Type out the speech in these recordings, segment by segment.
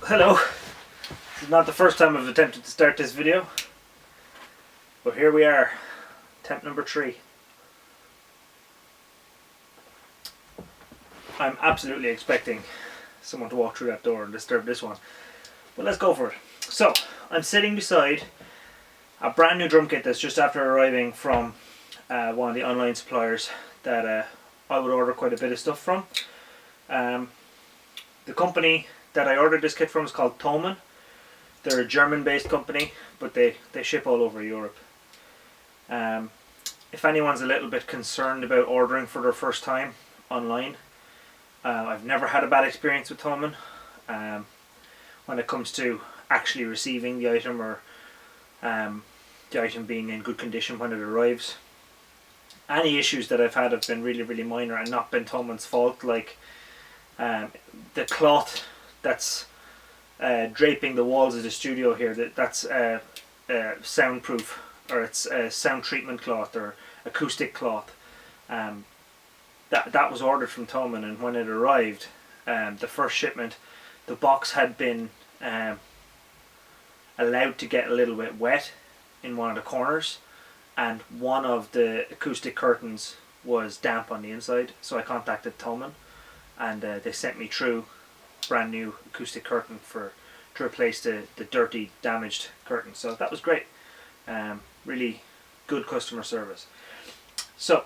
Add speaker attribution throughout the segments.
Speaker 1: Hello, this is not the first time I've attempted to start this video, but here we are, attempt number 3. I'm absolutely expecting someone to walk through that door and disturb this one, but let's go for it. So, I'm sitting beside a brand new drum kit that's just after arriving from one of the online suppliers that I would order quite a bit of stuff from. The company that I ordered this kit from is called Thomann. They're a German-based company, but they ship all over Europe. If anyone's a little bit concerned about ordering for their first time online, I've never had a bad experience with Thomann when it comes to actually receiving the item or the item being in good condition when it arrives. Any issues that I've had have been really minor and not been Thomann's fault, like the cloth that's draping the walls of the studio here, that's soundproof, or it's a sound treatment cloth or acoustic cloth. That was ordered from Thomann, and when it arrived, the first shipment, the box had been allowed to get a little bit wet in one of the corners, and one of the acoustic curtains was damp on the inside. So I contacted Thomann, and they sent me through brand new acoustic curtain to replace the dirty, damaged curtain. So that was great. Really good customer service. So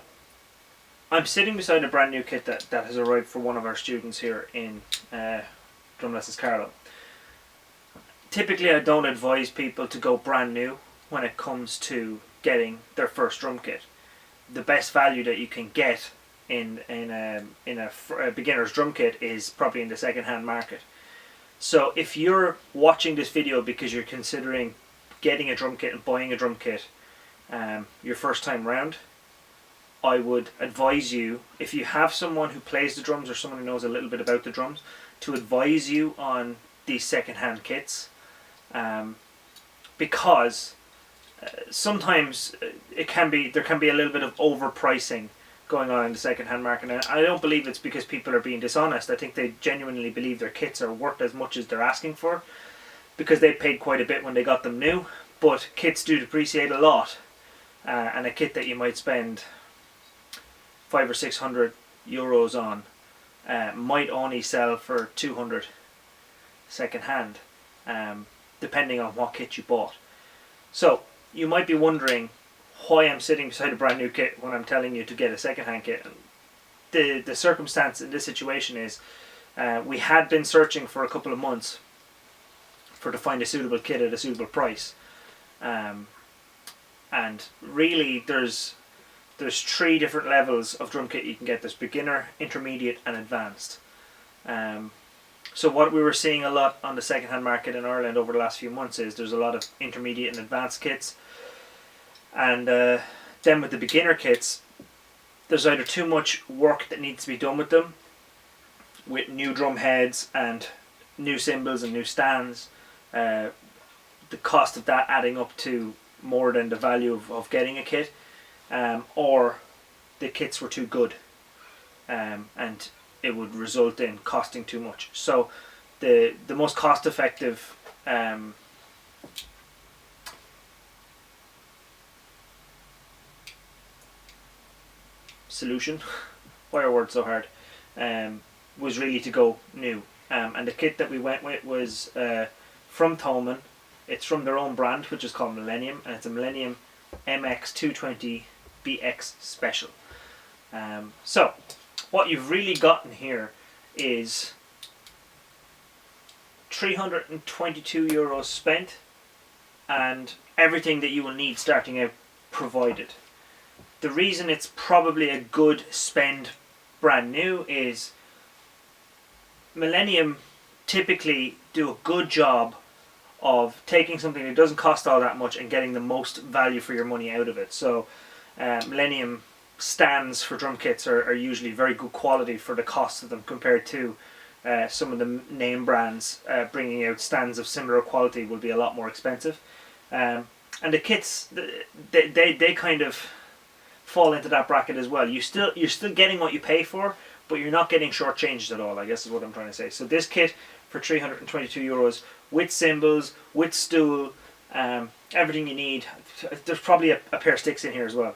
Speaker 1: I'm sitting beside a brand new kit that has arrived for one of our students here in Drum Lessons Carlow. Typically I don't advise people to go brand new when it comes to getting their first drum kit. The best value that you can get in a beginner's drum kit is probably in the second-hand market. So if you're watching this video because you're considering getting a drum kit and buying a drum kit your first time round, I would advise you, if you have someone who plays the drums or someone who knows a little bit about the drums, to advise you on these second-hand kits, because sometimes there can be a little bit of overpricing going on in the second-hand market. And I don't believe it's because people are being dishonest. I think they genuinely believe their kits are worth as much as they're asking for, because they paid quite a bit when they got them new. But kits do depreciate a lot, and a kit that you might spend 500 or 600 euros on might only sell for 200 second-hand, depending on what kit you bought. So you might be wondering why I'm sitting beside a brand new kit when I'm telling you to get a second-hand kit. The circumstance in this situation is we had been searching for a couple of months to find a suitable kit at a suitable price, and really there's 3 different levels of drum kit you can get. There's beginner, intermediate and advanced. So what we were seeing a lot on the second-hand market in Ireland over the last few months is there's a lot of intermediate and advanced kits. And then with the beginner kits, there's either too much work that needs to be done with them, with new drum heads and new cymbals and new stands, the cost of that adding up to more than the value of getting a kit, or the kits were too good, and it would result in costing too much. So the most cost effective solution, why are words so hard, was really to go new. And the kit that we went with was from Thomann. It's from their own brand, which is called Millennium, and it's a Millennium MX220 BX Special. So what you've really gotten here is 322 euros spent, and everything that you will need starting out provided. The reason it's probably a good spend brand new is Millennium typically do a good job of taking something that doesn't cost all that much and getting the most value for your money out of it. So Millennium stands for drum kits are usually very good quality for the cost of them, compared to some of the name brands bringing out stands of similar quality will be a lot more expensive. And the kits, they kind of fall into that bracket as well. You're still getting what you pay for, but you're not getting shortchanged at all, I guess is what I'm trying to say. So this kit for €322 with cymbals, with stool, everything you need. There's probably a pair of sticks in here as well.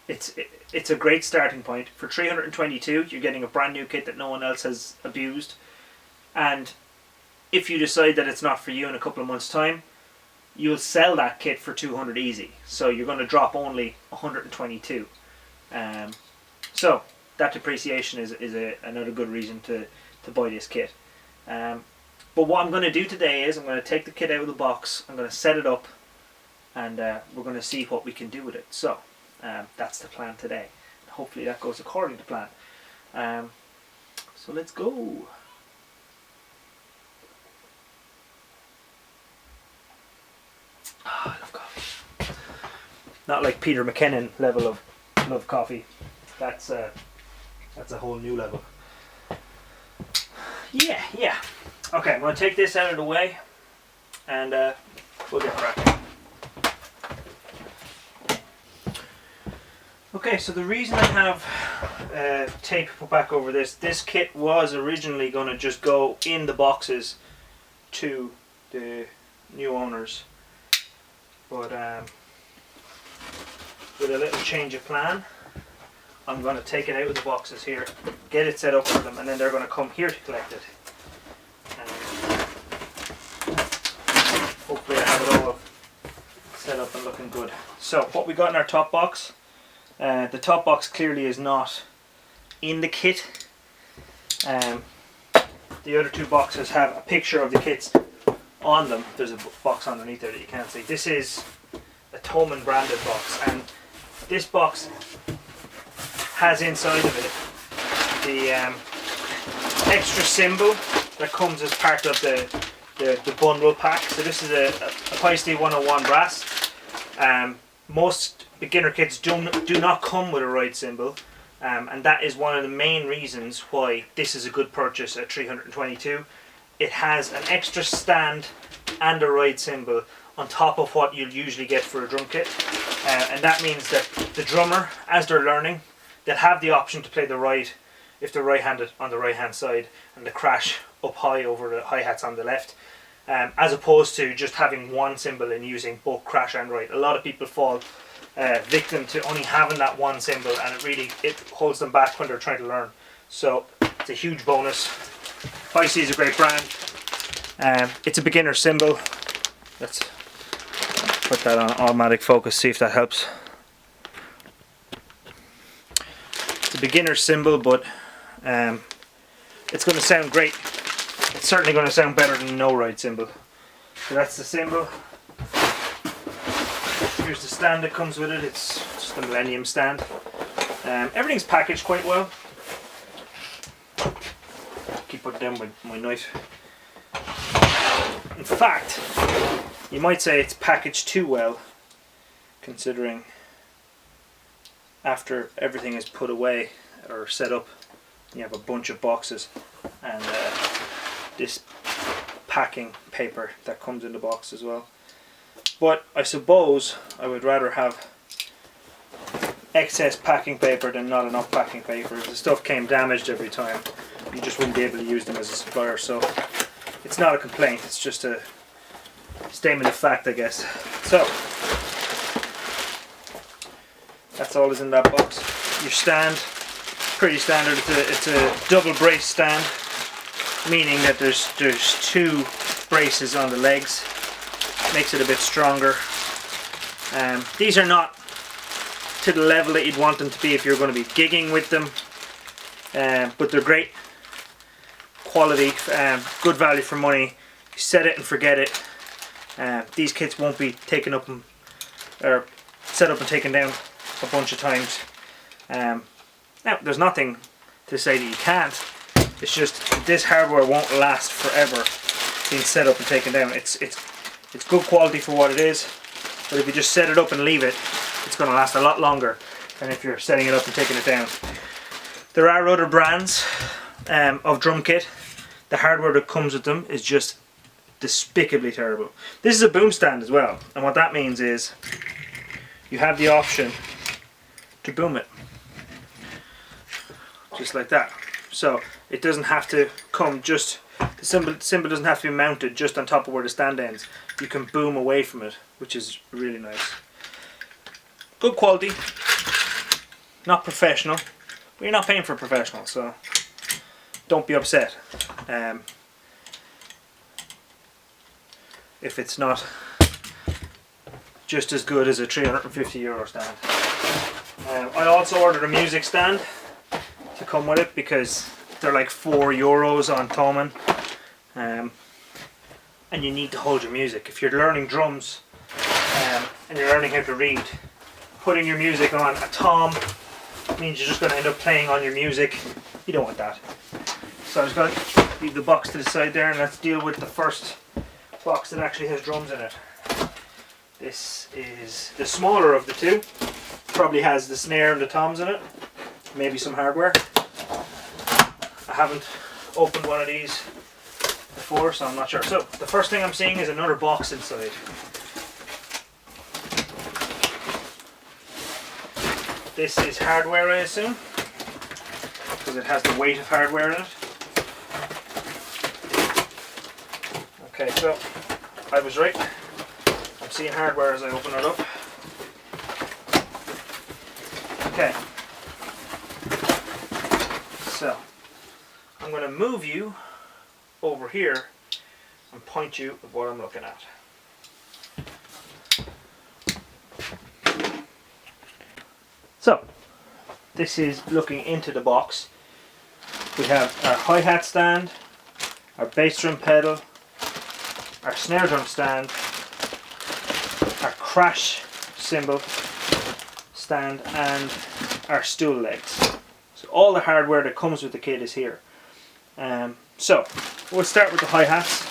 Speaker 1: It's a great starting point. For $322, you're getting a brand new kit that no one else has abused. And if you decide that it's not for you in a couple of months' time, you'll sell that kit for $200 easy. So you're going to drop only $122. So that depreciation is another good reason to buy this kit. But what I'm going to do today is I'm going to take the kit out of the box, I'm going to set it up, and we're going to see what we can do with it. So that's the plan today. Hopefully that goes according to plan. So let's go. Oh, I love coffee. Not like Peter McKinnon level of love coffee. That's a whole new level. Yeah. Okay, I'm going to take this out of the way, and we'll get cracking. Okay, so the reason I have tape put back over this kit was originally going to just go in the boxes to the new owners, but with a little change of plan, I'm going to take it out of the boxes here, get it set up for them, and then they're going to come here to collect it. And hopefully I have it all set up and looking good. So what we got in our top box, the top box clearly is not in the kit. The other two boxes have a picture of the kits on them. There's a box underneath there that you can't see. This is a Thomann branded box, and this box has inside of it the extra cymbal that comes as part of the bundle pack. So this is a Feisty 101 brass. Most beginner kits do not come with a ride cymbal, and that is one of the main reasons why this is a good purchase at $322. It has an extra stand and a ride cymbal on top of what you'll usually get for a drum kit, and that means that the drummer, as they're learning, they'll have the option to play the ride if they're right-handed on the right-hand side, and the crash up high over the hi-hats on the left, as opposed to just having one cymbal and using both crash and ride. A lot of people fall victim to only having that one cymbal, and it holds them back when they're trying to learn. So it's a huge bonus. Feisty is a great brand. It's a beginner cymbal. Let's put that on automatic focus, see if that helps. It's a beginner cymbal, but it's going to sound great. It's certainly going to sound better than no ride cymbal. So that's the cymbal. Here's the stand that comes with it. It's just a Millennium stand. Everything's packaged quite well. Keep putting down with my knife. In fact, you might say it's packaged too well, considering after everything is put away or set up, you have a bunch of boxes and this packing paper that comes in the box as well. But I suppose I would rather have excess packing paper than not enough packing paper. If the stuff came damaged every time, you just wouldn't be able to use them as a supplier. So it's not a complaint, it's just a statement of fact, I guess. So that's all is in that box. Your stand, pretty standard. It's a double brace stand, meaning that there's two braces on the legs. Makes it a bit stronger. These are not to the level that you'd want them to be if you're going to be gigging with them, but they're great quality, good value for money. You set it and forget it. These kits won't be taken up or set up and taken down a bunch of times. Now, there's nothing to say that you can't. It's just this hardware won't last forever being set up and taken down. It's good quality for what it is, but if you just set it up and leave it, it's going to last a lot longer than if you're setting it up and taking it down. There are other brands of drum kit. The hardware that comes with them is just despicably terrible. This is a boom stand as well, and what that means is you have the option to boom it just like that. so it doesn't have to come just, the cymbal doesn't have to be mounted just on top of where the stand ends. You can boom away from it, which is really nice. Good quality, not professional, but you're not paying for a professional, so don't be upset if it's not just as good as a €350 stand. I also ordered a music stand to come with it because they're like €4 on Thomann, and you need to hold your music. If you're learning drums and you're learning how to read, putting your music on a tom means you're just going to end up playing on your music. You don't want that. So I was going to leave the box to the side there, and let's deal with the first box that actually has drums in it. This is the smaller of the two. Probably has the snare and the toms in it. Maybe some hardware. I haven't opened one of these before, so I'm not sure. So the first thing I'm seeing is another box inside. This is hardware, I assume, because it has the weight of hardware in it. Okay, so I was right. I'm seeing hardware as I open it up. Okay. So I'm going to move you over here and point you at what I'm looking at. So this is looking into the box. We have our hi-hat stand, our bass drum pedal, our snare drum stand, our crash cymbal stand, and our stool legs. So all the hardware that comes with the kit is here. So we'll start with the hi-hats.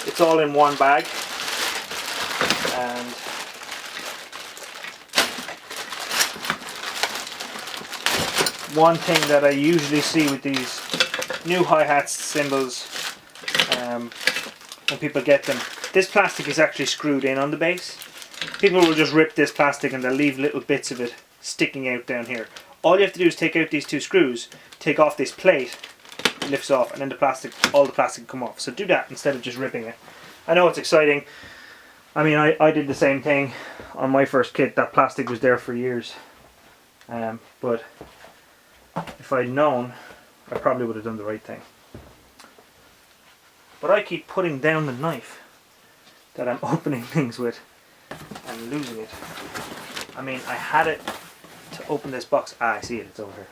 Speaker 1: It's all in one bag, and one thing that I usually see with these new hi-hats, cymbals, when people get them, this plastic is actually screwed in on the base. People will just rip this plastic and they'll leave little bits of it sticking out down here. All you have to do is take out these two screws, take off this plate, it lifts off, and then the plastic, all the plastic will come off. So do that instead of just ripping it. I know it's exciting. I mean, I did the same thing on my first kit. That plastic was there for years. But if I'd known, I probably would have done the right thing. But I keep putting down the knife that I'm opening things with and losing it. I mean, I had it to open this box. Ah, I see it, it's over here.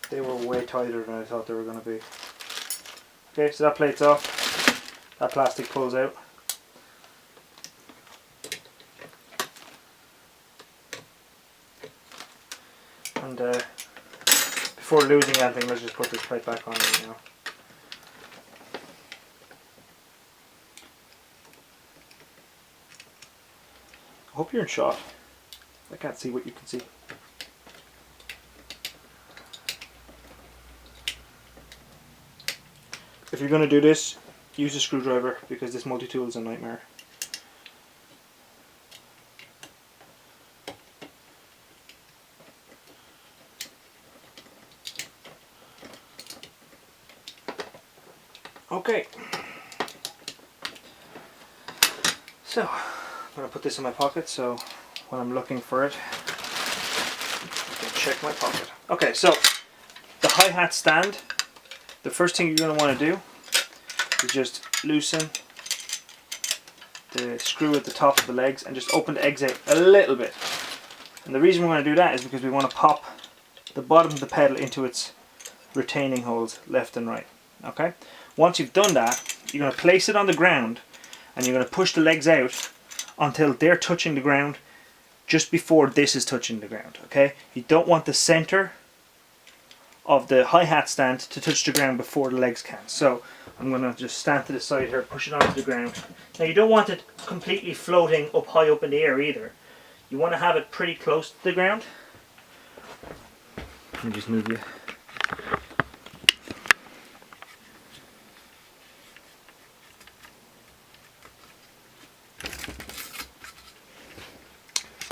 Speaker 1: They were way tighter than I thought they were going to be. Okay, so that plate's off. That plastic pulls out. And before losing anything, let's just put this plate back on now. I hope you're in shot. I can't see what you can see. If you're going to do this, use a screwdriver because this multi-tool is a nightmare. Okay. So, I'm going to put this in my pocket so when I'm looking for it, I can check my pocket. Okay, so the hi-hat stand, the first thing you're going to want to do is just loosen the screw at the top of the legs and just open the eggs out a little bit. And the reason we want to do that is because we want to pop the bottom of the pedal into its retaining holes left and right. Okay? Once you've done that, you're going to place it on the ground and you're going to push the legs out until they're touching the ground just before this is touching the ground. Okay? You don't want the center of the hi-hat stand to touch the ground before the legs can. So I'm going to just stand to the side here, push it onto the ground. Now you don't want it completely floating up high up in the air either. You want to have it pretty close to the ground. Let me just move you.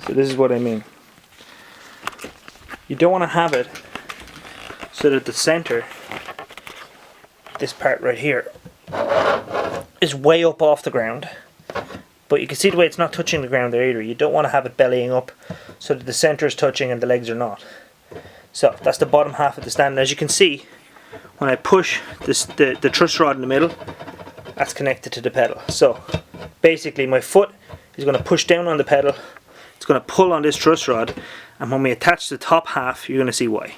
Speaker 1: So this is what I mean. You don't want to have it so that the center, this part right here, is way up off the ground. But you can see the way it's not touching the ground there either. You don't want to have it bellying up so that the center is touching and the legs are not. So that's the bottom half of the stand. And as you can see, when I push this, the truss rod in the middle, that's connected to the pedal. So basically my foot is going to push down on the pedal. It's going to pull on this truss rod, and when we attach the top half, you're going to see why.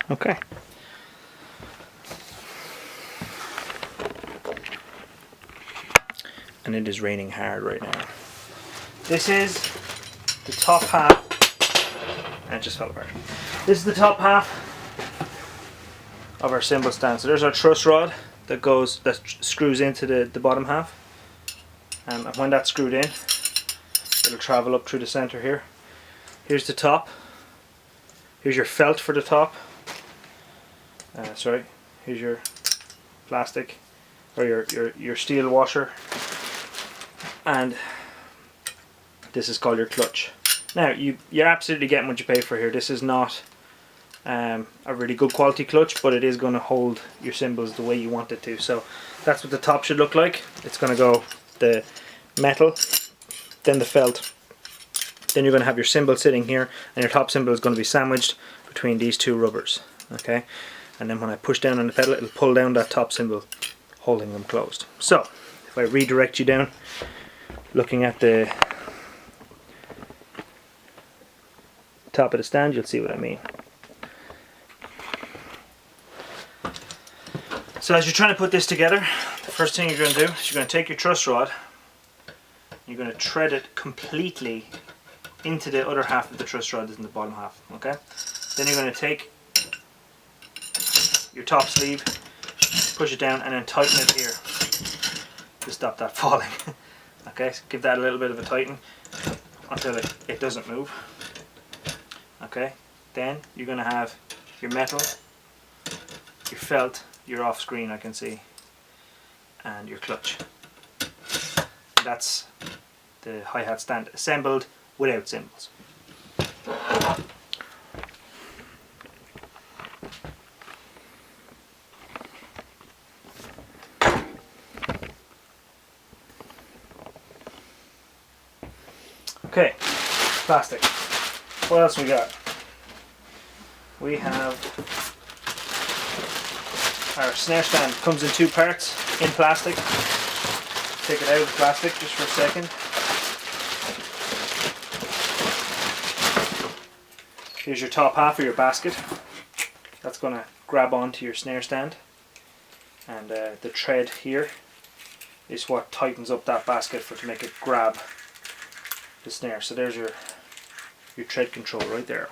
Speaker 1: Okay. And it is raining hard right now. This is the top half, and it just fell apart. This is the top half of our cymbal stand. So there's our truss rod that screws into the bottom half, and when that's screwed in, it'll travel up through the center here. Here's the top. Here's your felt for the top. Sorry, here's your plastic or your steel washer, and this is called your clutch. Now you're absolutely getting what you pay for here. This is not a really good quality clutch, but it is going to hold your cymbals the way you want it to. So that's what the top should look like. It's going to go the metal, then the felt, then you're going to have your cymbal sitting here, and your top cymbal is going to be sandwiched between these two rubbers. Okay, and then when I push down on the pedal, it'll pull down that top cymbal, holding them closed. So if I redirect you down, looking at the top of the stand, you'll see what I mean. So as you're trying to put this together, the first thing you're going to do is you're going to take your truss rod, you're going to thread it completely into the other half of the truss rod that's in the bottom half. Okay, then you're going to take your top sleeve, push it down, and then tighten it here to stop that falling. Okay, so give that a little bit of a tighten until it doesn't move. Okay, then you're going to have your metal, your felt, your off screen I can see, and your clutch. That's the hi-hat stand assembled without cymbals. Okay, plastic. What else we got? We have our snare stand. Comes in two parts in plastic. Take it out of the plastic just for a second. Here's your top half of your basket. That's going to grab onto your snare stand, and the thread here is what tightens up that basket to make it grab the snare. So there's your thread control right there,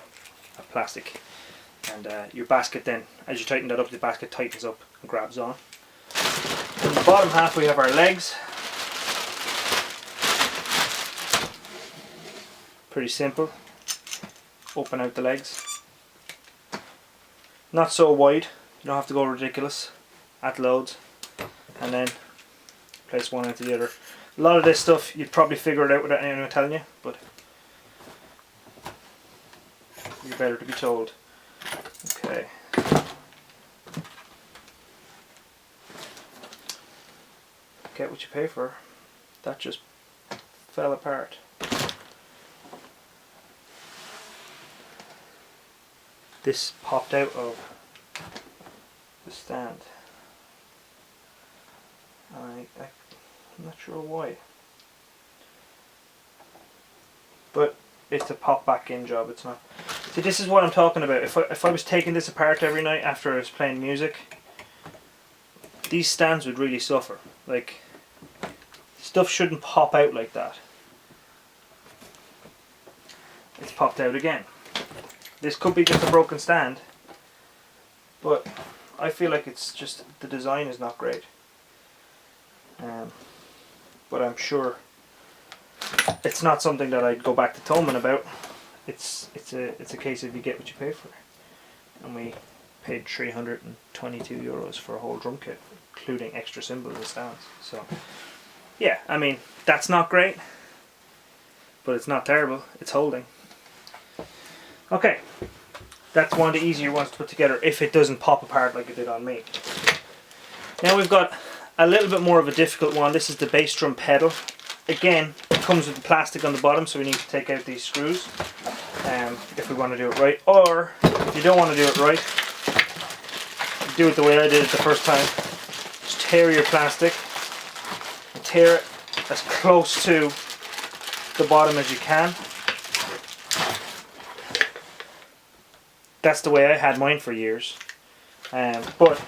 Speaker 1: of plastic, and your basket then, as you tighten that up, the basket tightens up and grabs on. In the bottom half we have our legs. Pretty simple. Open out the legs. Not so wide, you don't have to go ridiculous at loads, and then place one into the other. A lot of this stuff you'd probably figure it out without anyone telling you, but you're better to be told. Okay. Get what you pay for. That just fell apart. This popped out of the stand. I'm not sure why. But it's a pop back in job, it's not. See, this is what I'm talking about. If I was taking this apart every night after I was playing music, these stands would really suffer. Like, stuff shouldn't pop out like that. It's popped out again. This could be just a broken stand, but I feel like it's just the design is not great. But I'm sure it's not something that I'd go back to Tolman about. It's a case of you get what you pay for, and we paid €322 for a whole drum kit, including extra cymbals and stands. So yeah, I mean, that's not great, but it's not terrible. It's holding. Okay, that's one of the easier ones to put together if it doesn't pop apart like it did on me. Now we've got a little bit more of a difficult one. This is the bass drum pedal. Again, it comes with the plastic on the bottom, so we need to take out these screws if we want to do it right. Or if you don't want to do it right, do it the way I did it the first time. Just tear your plastic and tear it as close to the bottom as you can. That's the way I had mine for years. But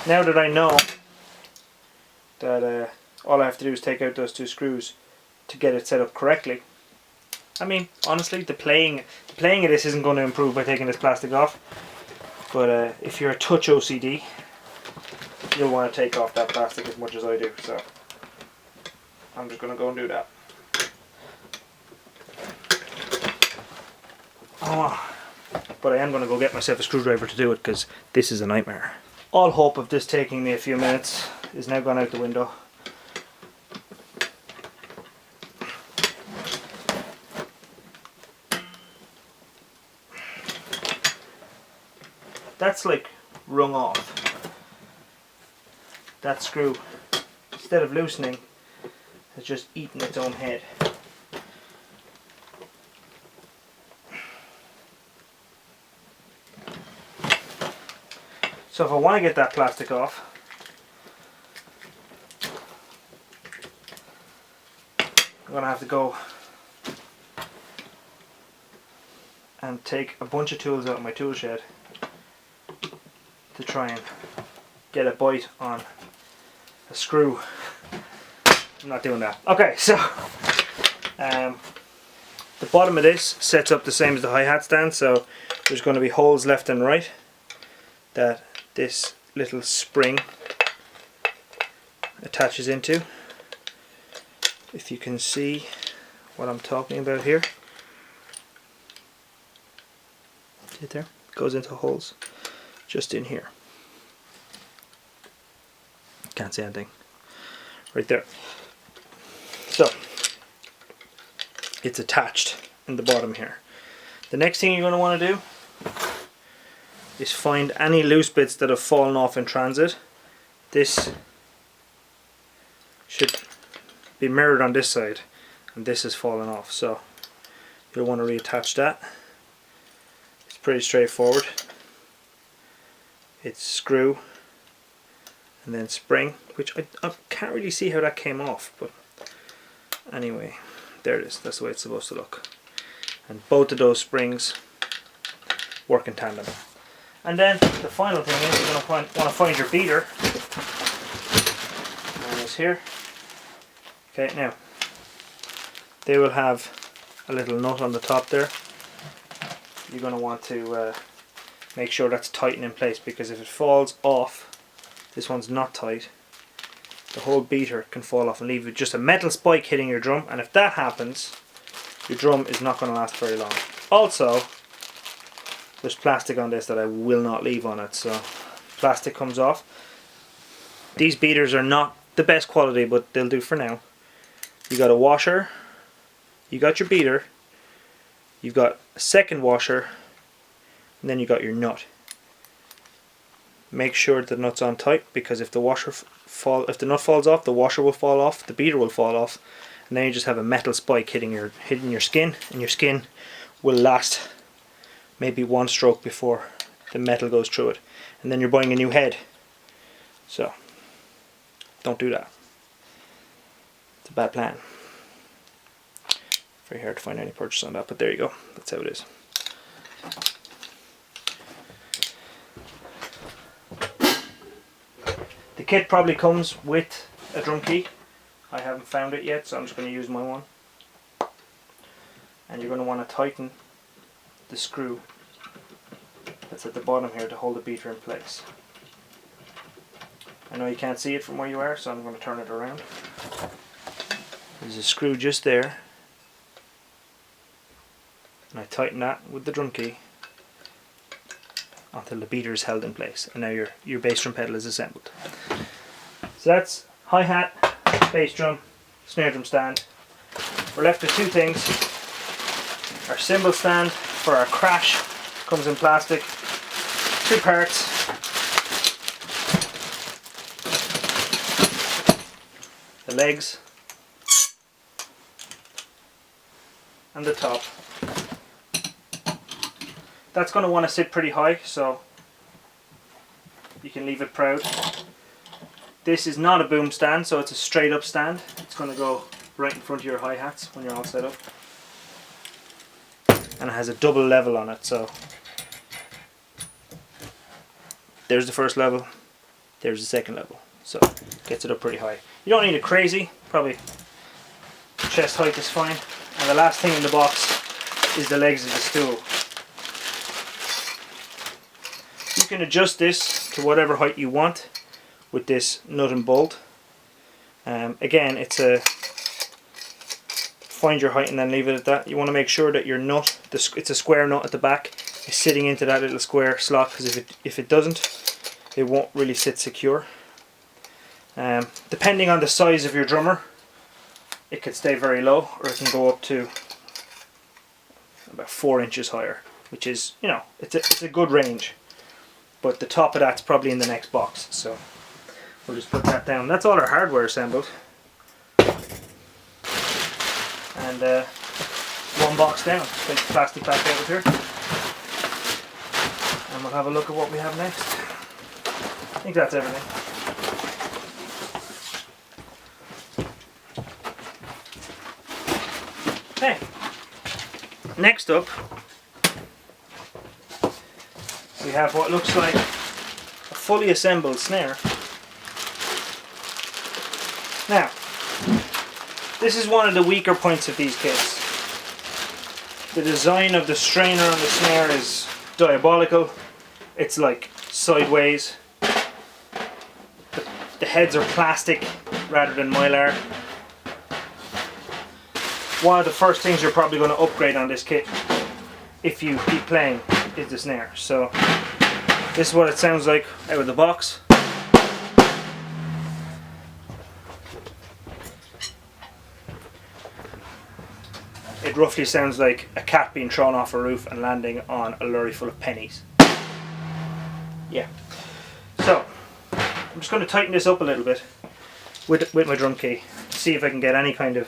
Speaker 1: now that I know that all I have to do is take out those two screws to get it set up correctly. I mean, honestly, the playing of this isn't going to improve by taking this plastic off. But if you're a touch OCD, you'll want to take off that plastic as much as I do. So I'm just going to go and do that. Oh, but I am going to go get myself a screwdriver to do it, because this is a nightmare. All hope of this taking me a few minutes is now gone out the window. That's like wrung off. That screw, instead of loosening, has just eaten its own head. So if I want to get that plastic off, I'm going to have to go and take a bunch of tools out of my tool shed to try and get a bite on a screw. I'm not doing that. Okay, so the bottom of this sets up the same as the hi-hat stand, so there's going to be holes left and right that this little spring attaches into. If you can see what I'm talking about here. See it there? It goes into holes just in here. Can't see anything. Right there. So it's attached in the bottom here. The next thing you're going to want to do is find any loose bits that have fallen off in transit. This should be mirrored on this side, and this has fallen off, so you'll want to reattach that. It's pretty straightforward. It's screw and then spring, which I can't really see how that came off, but anyway, there it is. That's the way it's supposed to look. And both of those springs work in tandem. And then the final thing is you're going to want to find your beater. And it's here. Okay, now they will have a little nut on the top there. You're going to want to make sure that's tight and in place, because if it falls off, this one's not tight, the whole beater can fall off and leave you just a metal spike hitting your drum, and if that happens, your drum is not going to last very long. Also, there's plastic on this that I will not leave on it, so plastic comes off. These beaters are not the best quality, but they'll do for now. You got a washer, you got your beater, you've got a second washer, and then you got your nut. Make sure the nut's on tight, because if the washer if the nut falls off, the washer will fall off, the beater will fall off, and then you just have a metal spike hitting your skin, and your skin will last maybe one stroke before the metal goes through it, and then you're buying a new head. So don't do that. It's a bad plan. Very hard to find any purchase on that, but there you go. That's how it is. The kit probably comes with a drum key. I haven't found it yet, so I'm just going to use my one. And you're going to want to tighten the screw that's at the bottom here to hold the beater in place. I know you can't see it from where you are, so I'm going to turn it around. There's a screw just there, and I tighten that with the drum key until the beater is held in place, and now your bass drum pedal is assembled. So that's hi-hat, bass drum, snare drum stand. We're left with two things. Our cymbal stand for our crash comes in plastic, 2 parts. The legs and the top. That's going to want to sit pretty high, so you can leave it proud. This is not a boom stand, so it's a straight up stand. It's going to go right in front of your hi-hats when you're all set up. And it has a double level on it, so there's the first level, there's the second level. So gets it up pretty high. You don't need it crazy, probably chest height is fine. And the last thing in the box is the legs of the stool. You can adjust this to whatever height you want with this nut and bolt. Again, it's a find your height and then leave it at that. You want to make sure that your nut, it's a square nut at the back, is sitting into that little square slot, because if it doesn't, it won't really sit secure. Depending on the size of your drummer, it could stay very low, or it can go up to about 4 inches higher, which is, you know, it's a good range. But the top of that's probably in the next box, so we'll just put that down. That's all our hardware assembled. And one box down. Take the plastic back out of here. And we'll have a look at what we have next. I think that's everything. Okay. Next up, we have what looks like a fully assembled snare. Now, this is one of the weaker points of these kits. The design of the strainer on the snare is diabolical. It's like sideways. The heads are plastic rather than mylar. One of the first things you're probably going to upgrade on this kit, if you keep playing, is the snare. So this is what it sounds like out of the box. It roughly sounds like a cat being thrown off a roof and landing on a lorry full of pennies. Yeah. So I'm just going to tighten this up a little bit with my drum key, see if I can get any kind of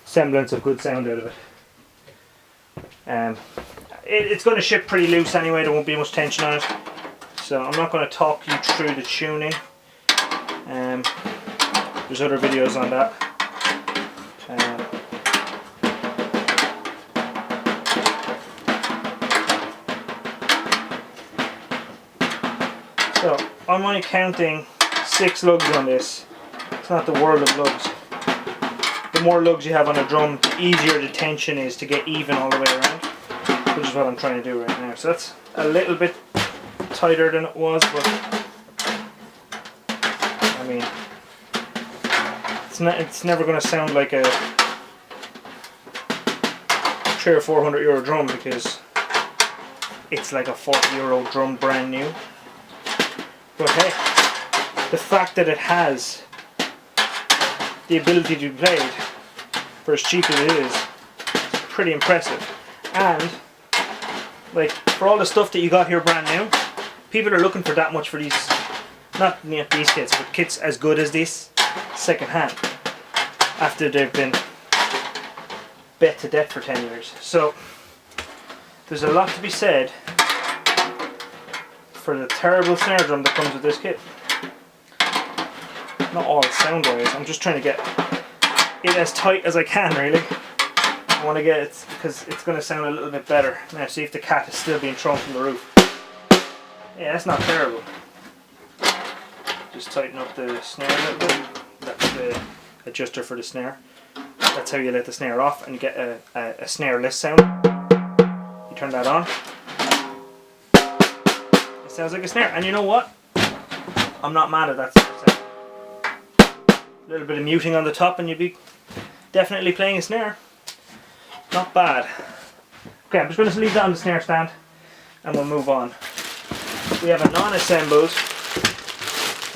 Speaker 1: semblance of good sound out of it. It's going to ship pretty loose anyway, there won't be much tension on it, so I'm not going to talk you through the tuning. There's other videos on that. So I'm only counting 6 lugs on this. It's not the world of lugs. The more lugs you have on a drum, the easier the tension is to get even all the way around, which is what I'm trying to do right now. So that's a little bit tighter than it was, but I mean, it's never going to sound like a €300 or €400 drum, because it's like a €40 drum brand new. But hey, the fact that it has the ability to be played for as cheap as it is pretty impressive. And like, for all the stuff that you got here brand new, people are looking for that much for these, not these kits, but kits as good as this second hand. after they've been bet to death for 10 years. So there's a lot to be said for the terrible snare drum that comes with this kit. Not all sound wise, I'm just trying to get it as tight as I can, really. I want to get it because it's going to sound a little bit better. Now see if the cat is still being thrown from the roof. Yeah, that's not terrible. Just tighten up the snare a little bit. That's the adjuster for the snare. That's how you let the snare off and you get a snareless sound. You turn that on. It sounds like a snare. And you know what? I'm not mad at that sound. A little bit of muting on the top and you'd be definitely playing a snare. Not bad. Okay, I'm just going to leave that on the snare stand and we'll move on. We have a non-assembled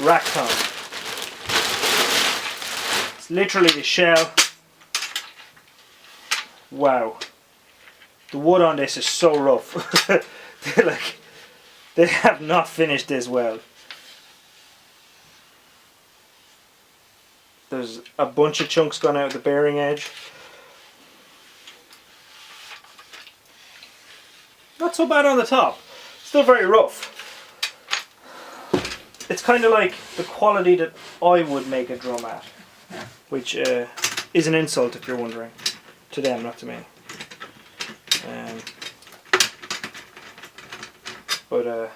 Speaker 1: rack tom. It's literally the shell. Wow. The wood on this is so rough. They have not finished this well. There's a bunch of chunks gone out of the bearing edge. Not so bad on the top. Still very rough. It's kind of like the quality that I would make a drum at, which is an insult if you're wondering. To them, not to me. But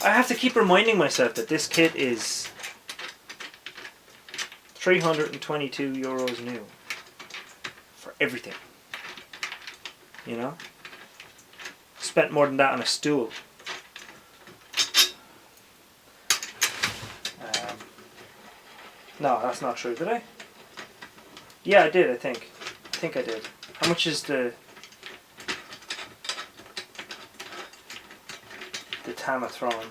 Speaker 1: I have to keep reminding myself that this kit is €322 new for everything. You know? Spent more than that on a stool. No, that's not true, did I? Yeah, I did, I think. I think I did. How much is the Tamatron?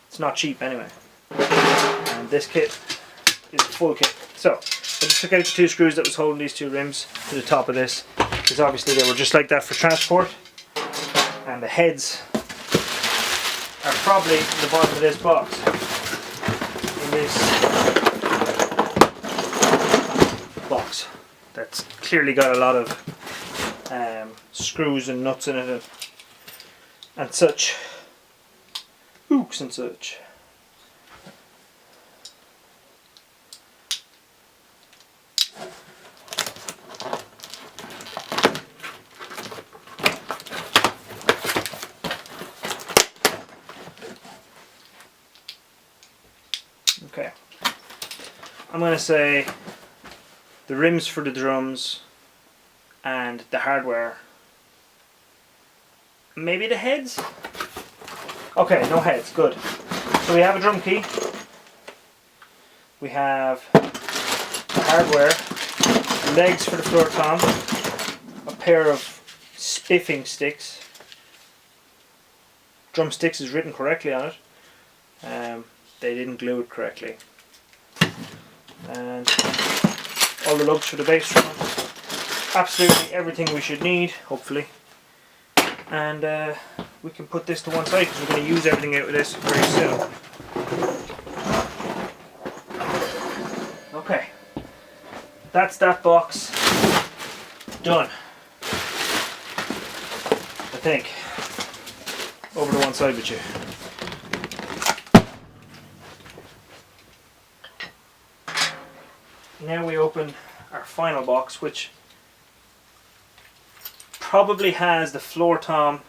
Speaker 1: It's not cheap anyway. And this kit is a full kit. So, I just took out the two screws that was holding these two rims to the top of this, because obviously they were just like that for transport. And the heads are probably in the bottom of this box. In this box. That's clearly got a lot of screws and nuts in it and such. Hooks and such. Okay, I'm going to say the rims for the drums and the hardware. Maybe the heads? Okay, no heads, good. So we have a drum key. We have the hardware, legs for the floor tom, a pair of spiffing sticks. Drumsticks is written correctly on it. They didn't glue it correctly. And all the lugs for the bass drum. Absolutely everything we should need, hopefully. And we can put this to one side because we're going to use everything out of this very soon. Okay, that's that box done. I think. Over to one side with you. Now we open our final box, which probably has the floor tom,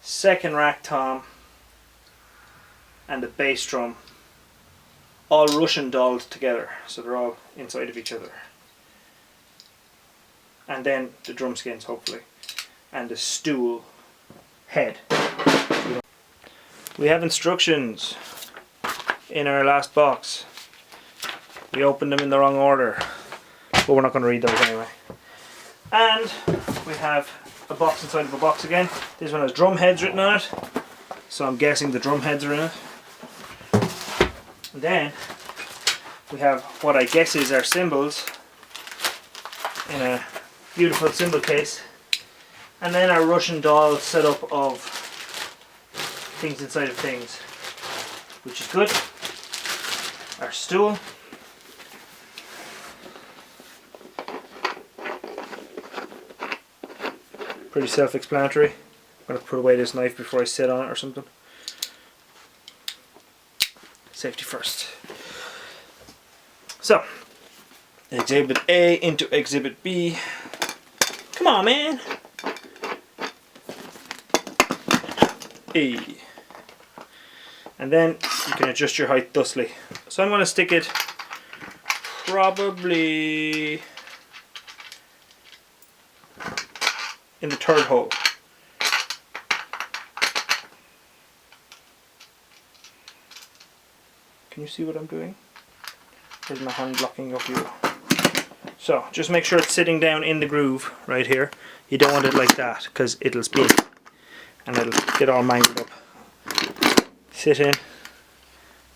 Speaker 1: second rack tom, and the bass drum all Russian dolled together, so they're all inside of each other. And then the drum skins, hopefully, and the stool head. We have instructions in our last box. We opened them in the wrong order, but we're not going to read those anyway. And we have a box inside of a box again. This one has drum heads written on it, so I'm guessing the drum heads are in it. And then we have what I guess is our cymbals in a beautiful cymbal case, and then our Russian doll setup of things inside of things, which is good. our stool. Pretty self-explanatory. I'm going to put away this knife before I sit on it or something. Safety first. So, Exhibit A into Exhibit B. Come on, man! A. And then you can adjust your height thusly. So I'm going to stick it probably in the third hole. Can you see what I'm doing? Is my hand blocking your view? So just make sure it's sitting down in the groove right here. You don't want it like that because it'll spin and it'll get all mangled up. Sit in,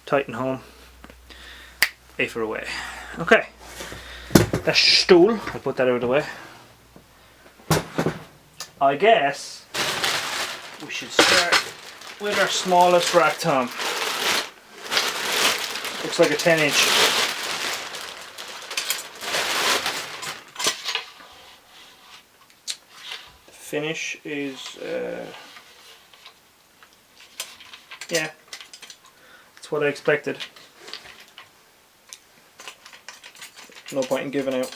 Speaker 1: tighten home, A for away. Okay, that's stool. I'll put that out of the way. I guess we should start with our smallest rack tom. Looks like a 10-inch. The finish is, yeah, that's what I expected. No point in giving out.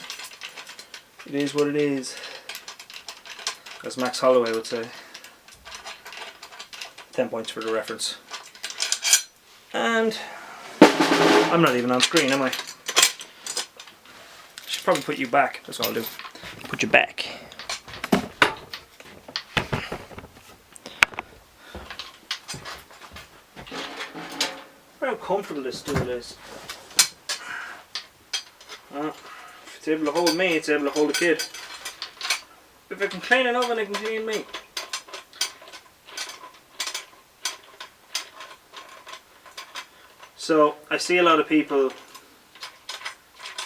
Speaker 1: It is what it is, as Max Holloway would say. 10 points for the reference. And I'm not even on screen, am I? Should probably put you back. That's all I'll do. Put you back. How comfortable this stool is. If it's able to hold me, it's able to hold a kid. If I can clean an oven, I can clean me. So I see a lot of people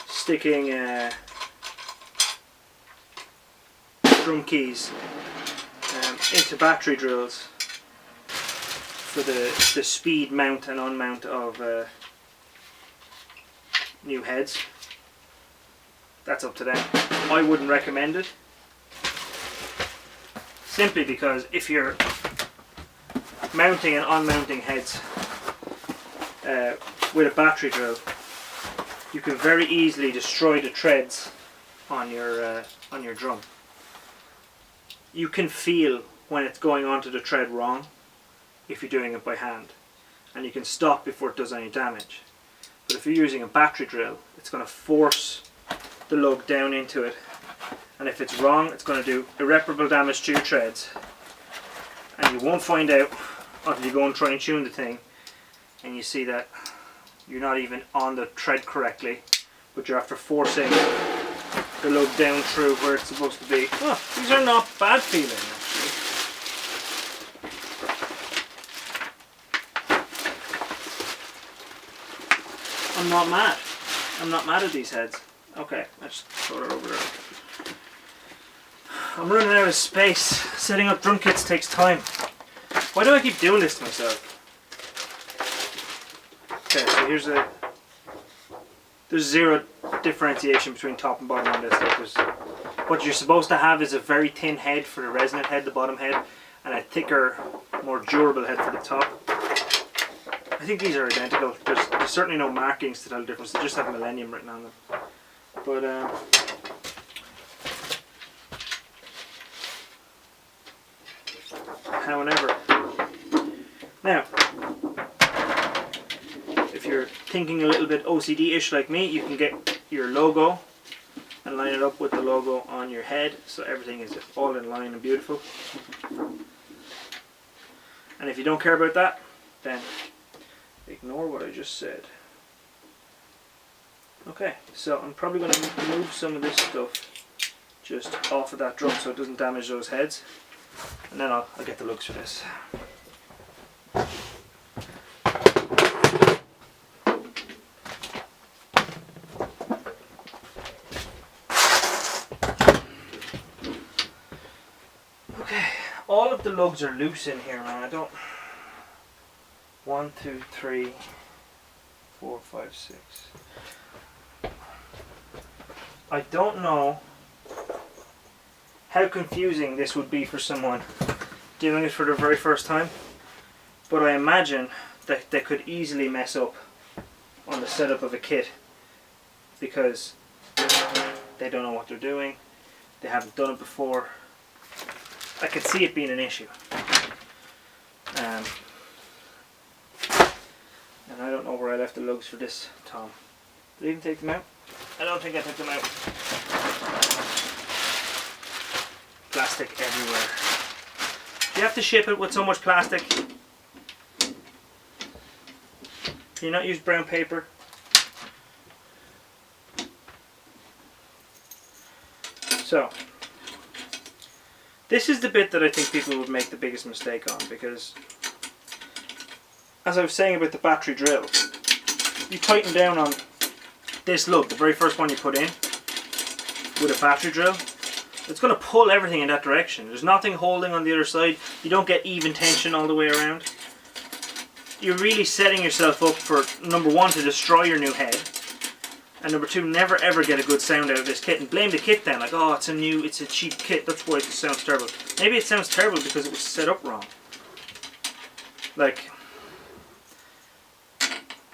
Speaker 1: sticking drum keys into battery drills for the speed mount and unmount of new heads. That's up to them. I wouldn't recommend it, simply because if you're mounting and unmounting heads with a battery drill, you can very easily destroy the treads on your drum. You can feel when it's going onto the tread wrong if you're doing it by hand, and you can stop before it does any damage. But if you're using a battery drill, it's going to force the lug down into it, and if it's wrong, it's going to do irreparable damage to your treads, and you won't find out until you go and try and tune the thing and you see that you're not even on the tread correctly, but you're after forcing the lug down through where it's supposed to be. Oh, these are not bad feeling actually. I'm not mad. I'm not mad at these heads. Okay, let's throw it over there. I'm running out of space. Setting up drum kits takes time. Why do I keep doing this to myself? Okay, so there's zero differentiation between top and bottom on this. What you're supposed to have is a very thin head for the resonant head, the bottom head, and a thicker, more durable head for the top. I think these are identical. There's certainly no markings to tell the difference. They just have Millennium written on them. But however, now if you're thinking a little bit OCD-ish like me, you can get your logo and line it up with the logo on your head, so everything is all in line and beautiful. And if you don't care about that, then ignore what I just said. Okay, so I'm probably going to move some of this stuff just off of that drum so it doesn't damage those heads, and then I'll get the lugs for this. Okay, all of the lugs are loose in here, man. I don't... 1, 2, 3, 4, 5, 6. I don't know how confusing this would be for someone doing it for the very first time, but I imagine that they could easily mess up on the setup of a kit because they don't know what they're doing, they haven't done it before. I could see it being an issue. And I don't know where I left the lugs for this tom. Did I even take them out? I don't think I took them out. Plastic everywhere. You have to ship it with so much plastic. Can you not use brown paper? So, this is the bit that I think people would make the biggest mistake on, because as I was saying about the battery drill, you tighten down on this lug, the very first one you put in, with a battery drill, it's going to pull everything in that direction. There's nothing holding on the other side. You don't get even tension all the way around. You're really setting yourself up for, number one, to destroy your new head, and number two, never ever get a good sound out of this kit. And blame the kit then, like, oh, it's a cheap kit, that's why it sounds terrible. Maybe it sounds terrible because it was set up wrong. Like,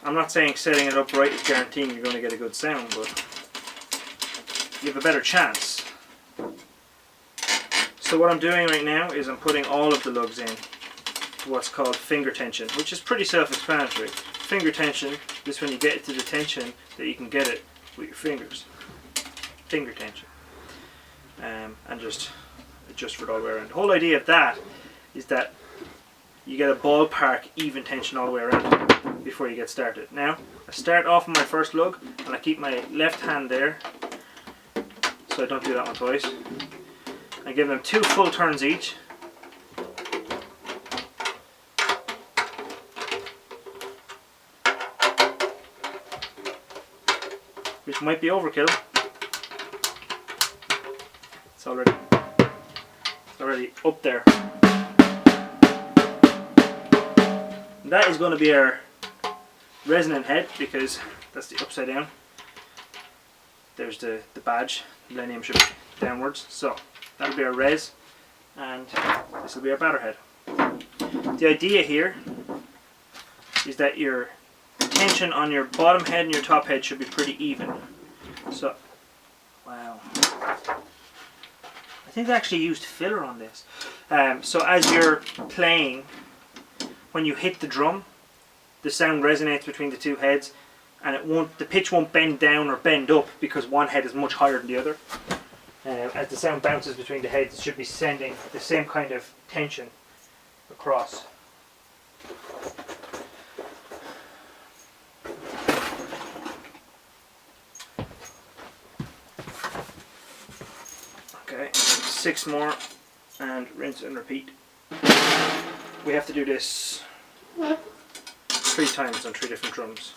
Speaker 1: I'm not saying setting it up right is guaranteeing you're going to get a good sound, but you have a better chance. So what I'm doing right now is I'm putting all of the lugs in to what's called finger tension, which is pretty self-explanatory. Finger tension is when you get it to the tension that you can get it with your fingers. Finger tension. And just adjust for it all the way around. The whole idea of that is that you get a ballpark even tension all the way around before you get started. Now, I start off with my first lug and I keep my left hand there so I don't do that one twice. I give them 2 full turns each. Which might be overkill. It's already up there. And that is going to be our resonant head, because that's the upside down. There's the badge. Millennium should be downwards. So that'll be our res, and this will be our batter head. The idea here is that your tension on your bottom head and your top head should be pretty even. So, wow. I think they actually used filler on this. So as you're playing, when you hit the drum, the sound resonates between the two heads, and the pitch won't bend down or bend up because one head is much higher than the other. As the sound bounces between the heads, it should be sending the same kind of tension across. Okay, 6 more and rinse and repeat. We have to do this 3 times on 3 different drums.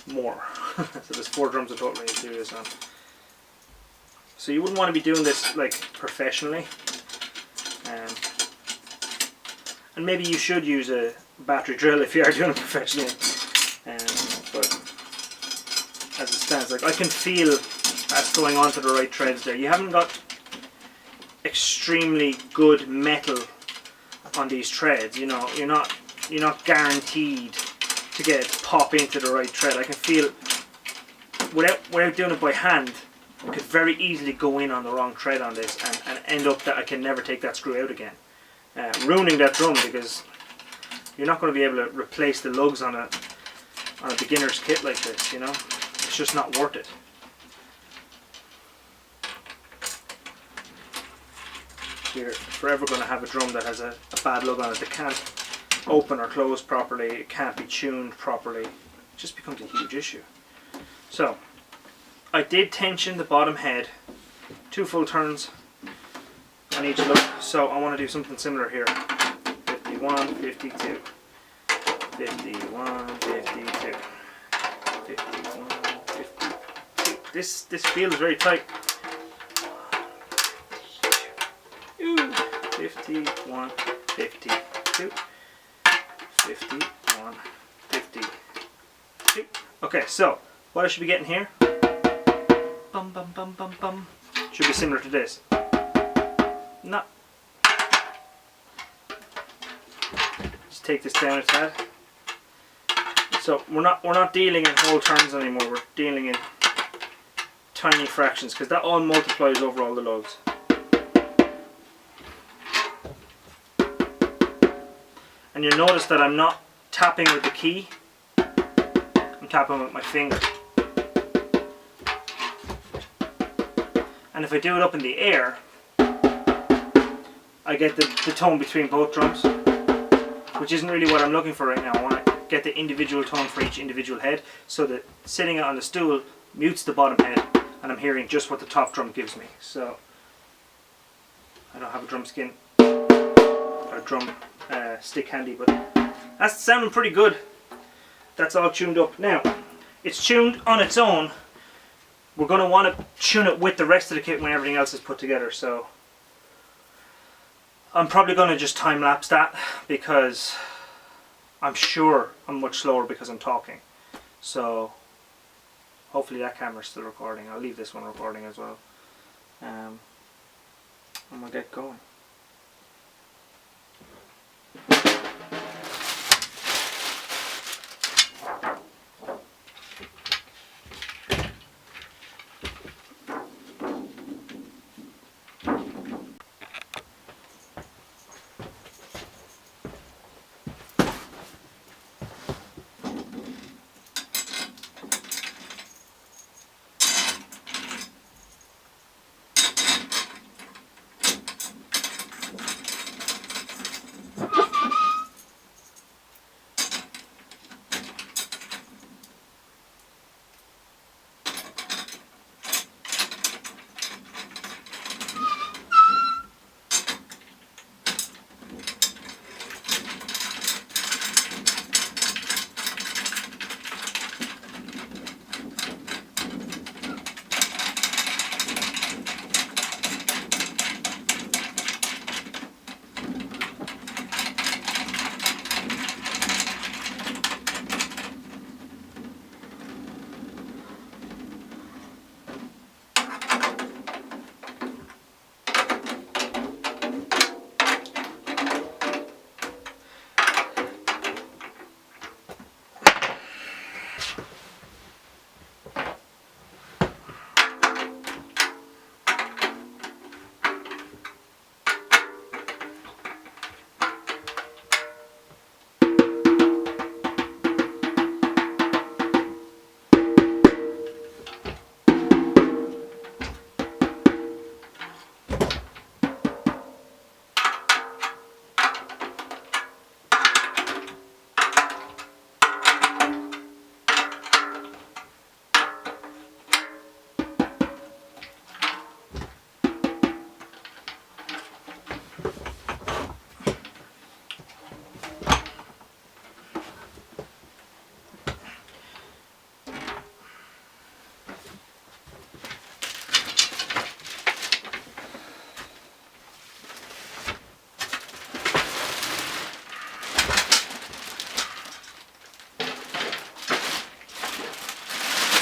Speaker 1: More. So there's 4 drums in total we need to do this on. So you wouldn't want to be doing this like professionally. And maybe you should use a battery drill if you are doing it professionally. But as it stands, like, I can feel that's going onto the right threads there. You haven't got extremely good metal on these threads. You know, you're not guaranteed to get it to pop into the right thread. I can feel without doing it by hand, I could very easily go in on the wrong thread on this and end up that I can never take that screw out again, ruining that drum, because you're not going to be able to replace the lugs on a beginner's kit like this. You know, it's just not worth it. You're forever going to have a drum that has a bad lug on it that can't open or close properly, it can't be tuned properly. It just becomes a huge issue. So, I did tension the bottom head, 2 full turns on each lug, so I want to do something similar here. 51, 52, 51, 52, 51, 52. This feels very tight. 51, 52, 51, 52. Okay, so what I should be getting here, bum bum bum bum bum, should be similar to this. No. Just take this down a tad. So we're not dealing in whole turns anymore. We're dealing in tiny fractions because that all multiplies over all the loads. And you'll notice that I'm not tapping with the key. I'm tapping with my finger. And if I do it up in the air, I get the tone between both drums, which isn't really what I'm looking for right now. I want to get the individual tone for each individual head, so that sitting on the stool mutes the bottom head and I'm hearing just what the top drum gives me. So I don't have a drum skin or drum stick handy, but that's sounding pretty good. That's all tuned up. Now it's tuned on its own. We're going to want to tune it with the rest of the kit when everything else is put together, so I'm probably going to just time lapse that because I'm sure I'm much slower because I'm talking. So hopefully that camera's still recording. I'll leave this one recording as well. And we'll get going.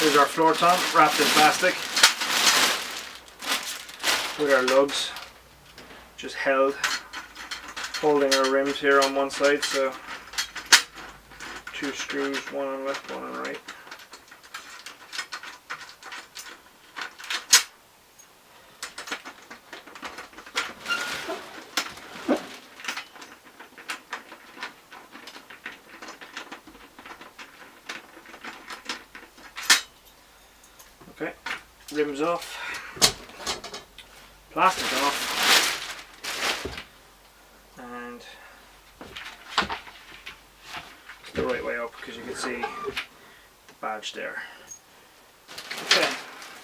Speaker 1: Here's our floor tom wrapped in plastic with our lugs just holding our rims here on one side, so 2 screws, one on left, one on right. Okay, rims off, plastic off, and it's the right way up because you can see the badge there. Okay,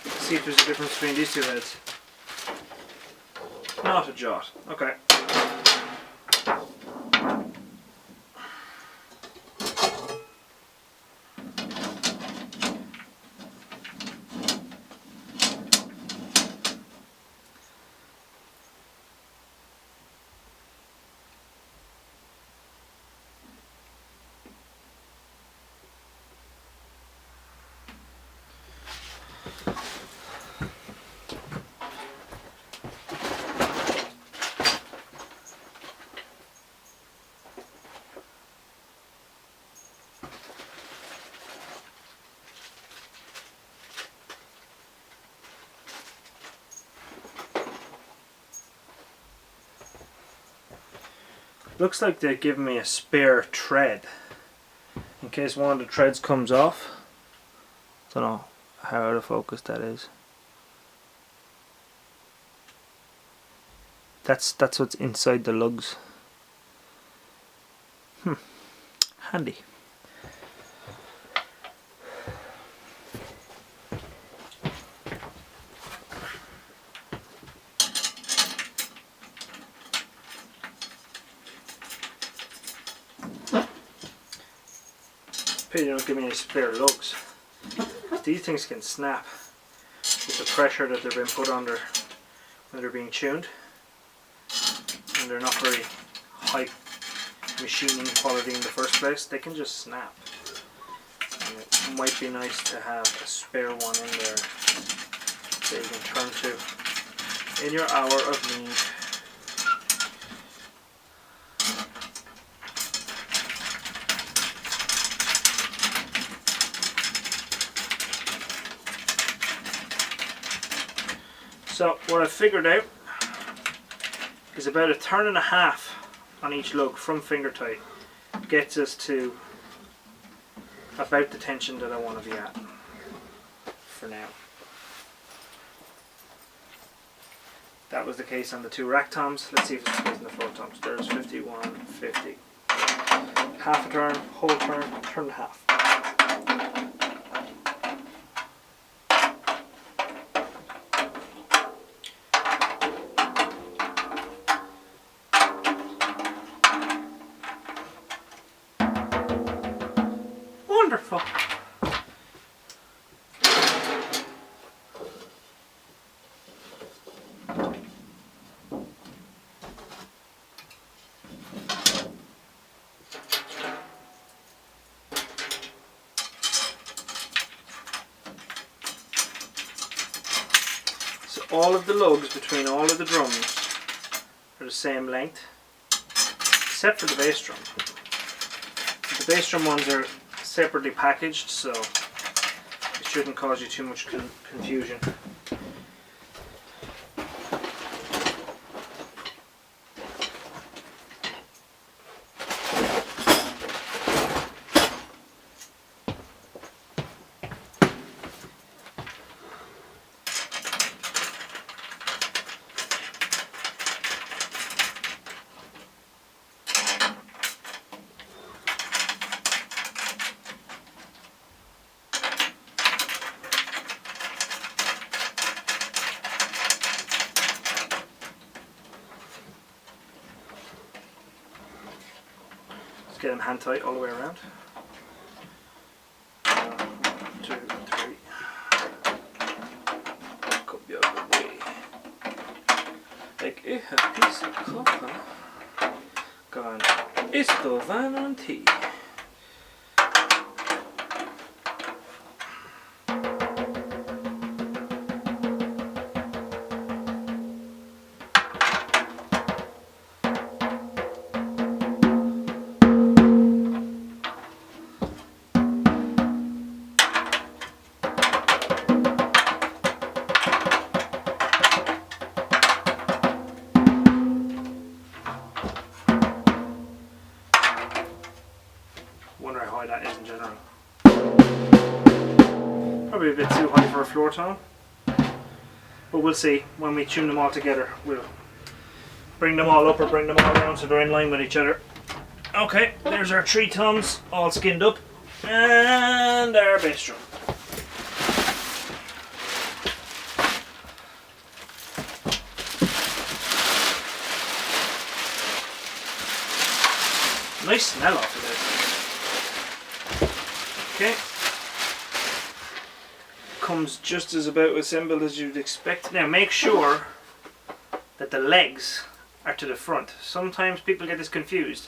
Speaker 1: let's see if there's a difference between these two heads. Not a jot. Okay. Looks like they're giving me a spare thread in case one of the threads comes off. Don't know how out of focus that is. That's what's inside the lugs. Handy. Pity they don't give me any spare lugs. These things can snap with the pressure that they've been put under when they're being tuned, and they're not very high machining quality in the first place. They can just snap, and it might be nice to have a spare one in there that you can turn to in your hour of need. So what I've figured out is about 1.5 turns on each lug from finger tight gets us to about the tension that I want to be at for now. That was the case on the 2 rack toms. Let's see if it's the case on the 4 toms. There's 51, 50. Half a turn, whole turn, turn and a half. Wonderful. So all of the lugs between all of the drums are the same length, except for the bass drum. The bass drum ones are separately packaged, so it shouldn't cause you too much confusion. Get them hand tight all the way around. 1, 2, 3. Could be out of the way. Like a piece of copper gone. Esto van on tea. Wonder how high that is in general. Probably a bit too high for a floor tone, but we'll see when we tune them all together. We'll bring them all up or bring them all down so they're in line with each other. Okay, there's our 3 toms all skinned up, and our bass drum. Nice smell off of this. Okay. Comes just as about assembled as you'd expect. Now make sure that the legs are to the front. Sometimes people get this confused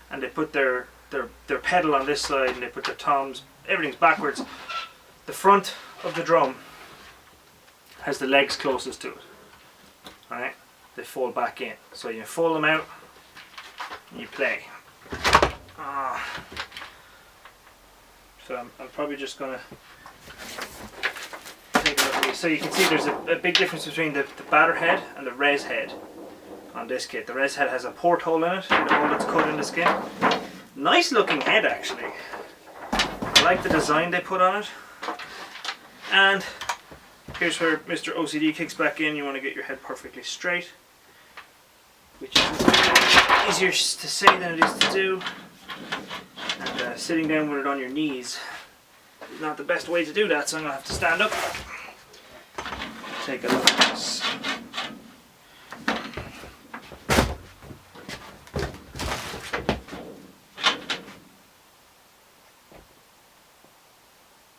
Speaker 1: and they put their pedal on this side and they put their toms, everything's backwards. The front of the drum has the legs closest to it. Alright? They fold back in. So you fold them out and you play. So I'm probably just going to take a look at these. So you can see there's a big difference between the batter head and the res head. on this kit. The res head has a porthole in it, with a hole that's cut in the skin. Nice looking head actually. I like the design they put on it. And here's where Mr. OCD kicks back in. You want to get your head perfectly straight, which is easier to say than it is to do. And sitting down with it on your knees is not the best way to do that, so I'm going to have to stand up. Take a look at this.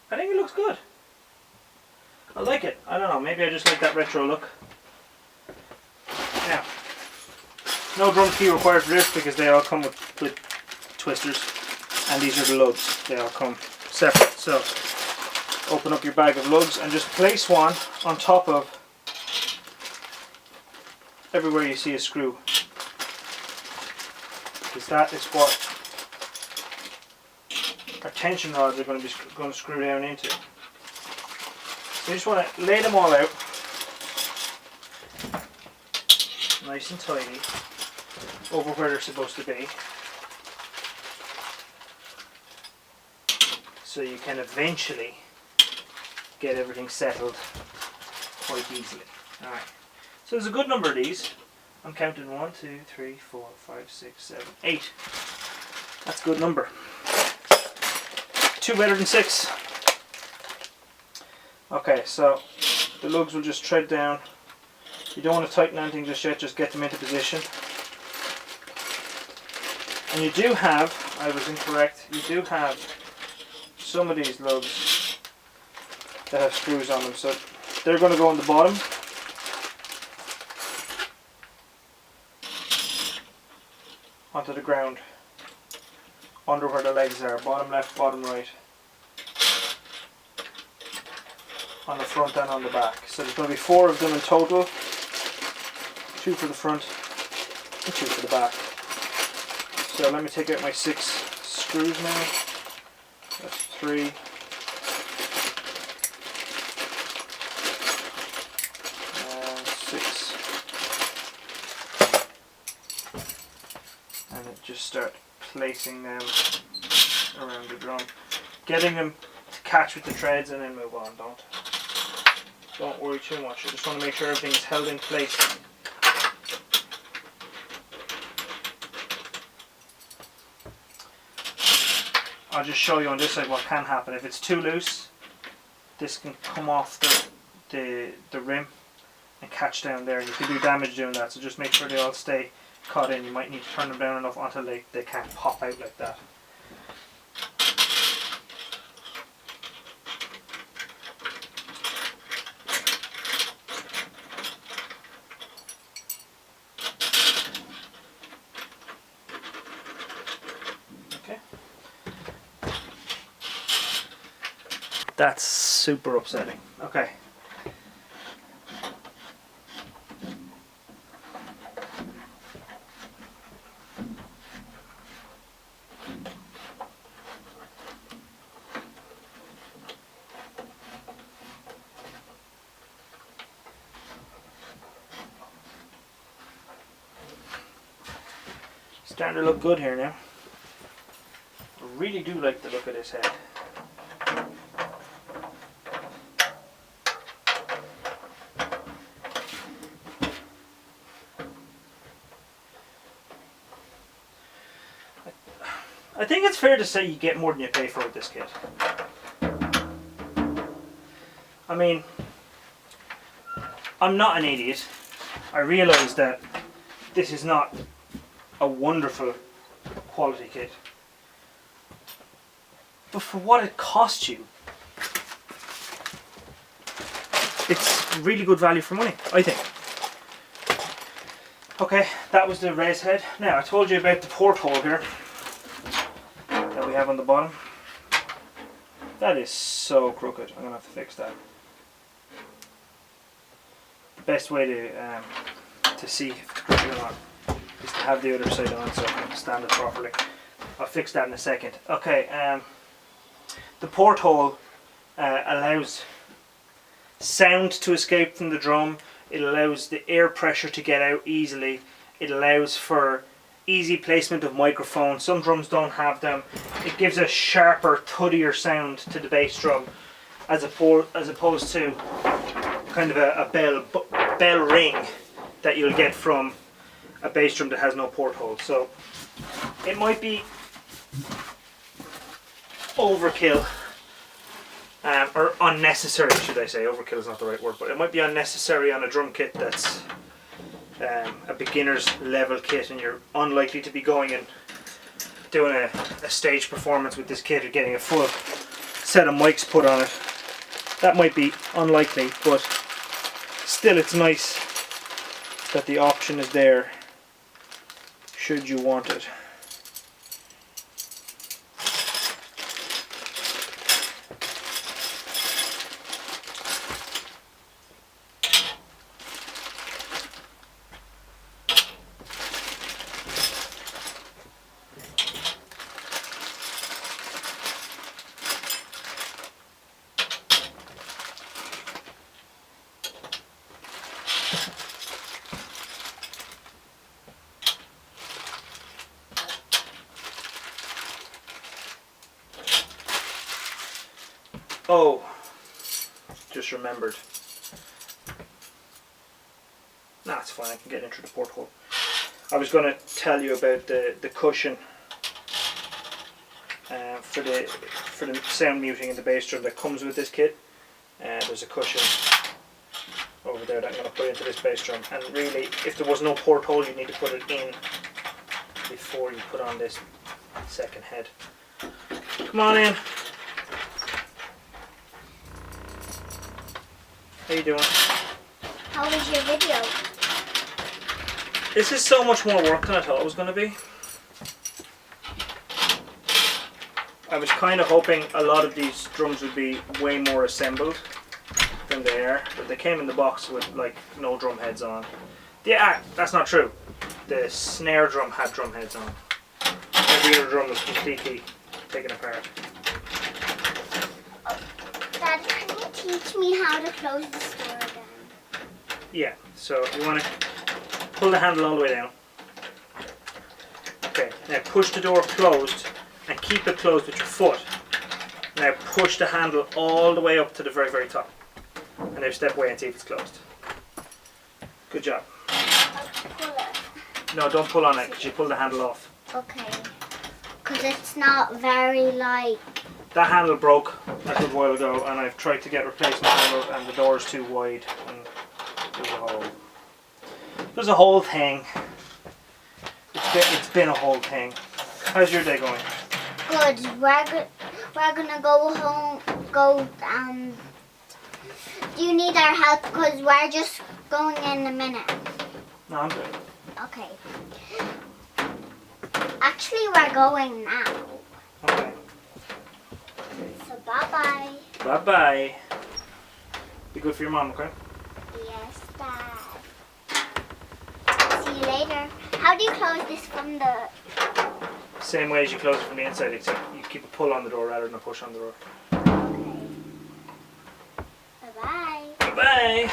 Speaker 1: I think it looks good. I like it. I don't know, maybe I just like that retro look. Now, no drum key required for this because they all come with twisters, and these are the lugs. They all come separate. So, open up your bag of lugs and just place one on top of everywhere you see a screw. Because that is what our tension rods are going to screw down into. So you just want to lay them all out nice and tidy over where they're supposed to be, so you can eventually get everything settled quite easily. Alright, so there's a good number of these. I'm counting 1, 2, 3, 4, 5, 6, 7, 8. That's a good number. 2 better than 6. Okay, so the lugs will just tread down. You don't want to tighten anything just yet, just get them into position. And you do have, I was incorrect, you do have some of these lugs that have screws on them, so they're going to go on the bottom. Onto the ground, under where the legs are, bottom left, bottom right, on the front and on the back. So there's going to be 4 of them in total, 2 for the front and 2 for the back. So let me take out my 6 screws now. That's 3. And 6. And then just start placing them around the drum. Getting them to catch with the threads and then move on. Don't worry too much. I just want to make sure everything is held in place. I'll just show you on this side what can happen. If it's too loose, this can come off the rim and catch down there. You can do damage doing that, so just make sure they all stay caught in. You might need to turn them down enough until they can't pop out like that. That's super upsetting. Okay. Starting to look good here now. I really do like the look of this head. I think it's fair to say you get more than you pay for with this kit. I mean, I'm not an idiot. I realise that this is not a wonderful quality kit. But for what it costs you, it's really good value for money, I think. Okay, that was the res head. Now, I told you about the porthole here that we have on the bottom. That is so crooked. I'm going to have to fix that. The best way to see if it's crooked or not is to have the other side on so I can stand it properly. I'll fix that in a second. Okay, the porthole allows sound to escape from the drum. It allows the air pressure to get out easily. It allows for easy placement of microphones. Some drums don't have them. It gives a sharper, thuddier sound to the bass drum as opposed to kind of a bell ring that you'll get from a bass drum that has no porthole. So it might be overkill, or unnecessary, should I say. Overkill is not the right word, but it might be unnecessary on a drum kit that's a beginner's level kit, and you're unlikely to be going and doing a stage performance with this kit or getting a full set of mics put on it. That might be unlikely, but still it's nice that the option is there should you want it. Oh, just remembered. Nah, it's fine, I can get into the porthole. I was going to tell you about the cushion for the sound muting in the bass drum that comes with this kit. There's a cushion over there that I'm going to put into this bass drum, and really, if there was no porthole, you need to put it in before you put on this second head. Come on in. How you doing?
Speaker 2: How was your video?
Speaker 1: This is so much more work than I thought it was going to be. I was kind of hoping a lot of these drums would be way more assembled than they are, but they came in the box with like no drum heads on. Yeah, that's not true. The snare drum had drum heads on. Every other drum was completely taken apart.
Speaker 2: Dad, can you teach me how to close the store again?
Speaker 1: Yeah, so you want to pull the handle all the way down. Okay, now push the door closed and keep it closed with your foot. Now push the handle all the way up to the very, very top. And now step away and see if it's closed. Good job.
Speaker 2: Pull it.
Speaker 1: No, don't pull on it because you pull the handle off.
Speaker 2: Okay. Because it's not very like...
Speaker 1: That handle broke a good while ago, and I've tried to get replacement handles, and the door's too wide, and there's a whole thing. It's been a whole thing. How's your day going?
Speaker 2: Good. We're gonna go home. Do you need our help? Because we're just going in a minute.
Speaker 1: No, I'm good.
Speaker 2: Okay. Actually, we're going now.
Speaker 1: Okay.
Speaker 2: So bye-bye.
Speaker 1: Bye-bye. Be good for your mom, okay?
Speaker 2: Yes, Dad. See you later. How do you close this from the...
Speaker 1: Same way as you close it from the inside, except you keep a pull on the door rather than a push on the door.
Speaker 2: Okay. Bye-bye.
Speaker 1: Bye-bye.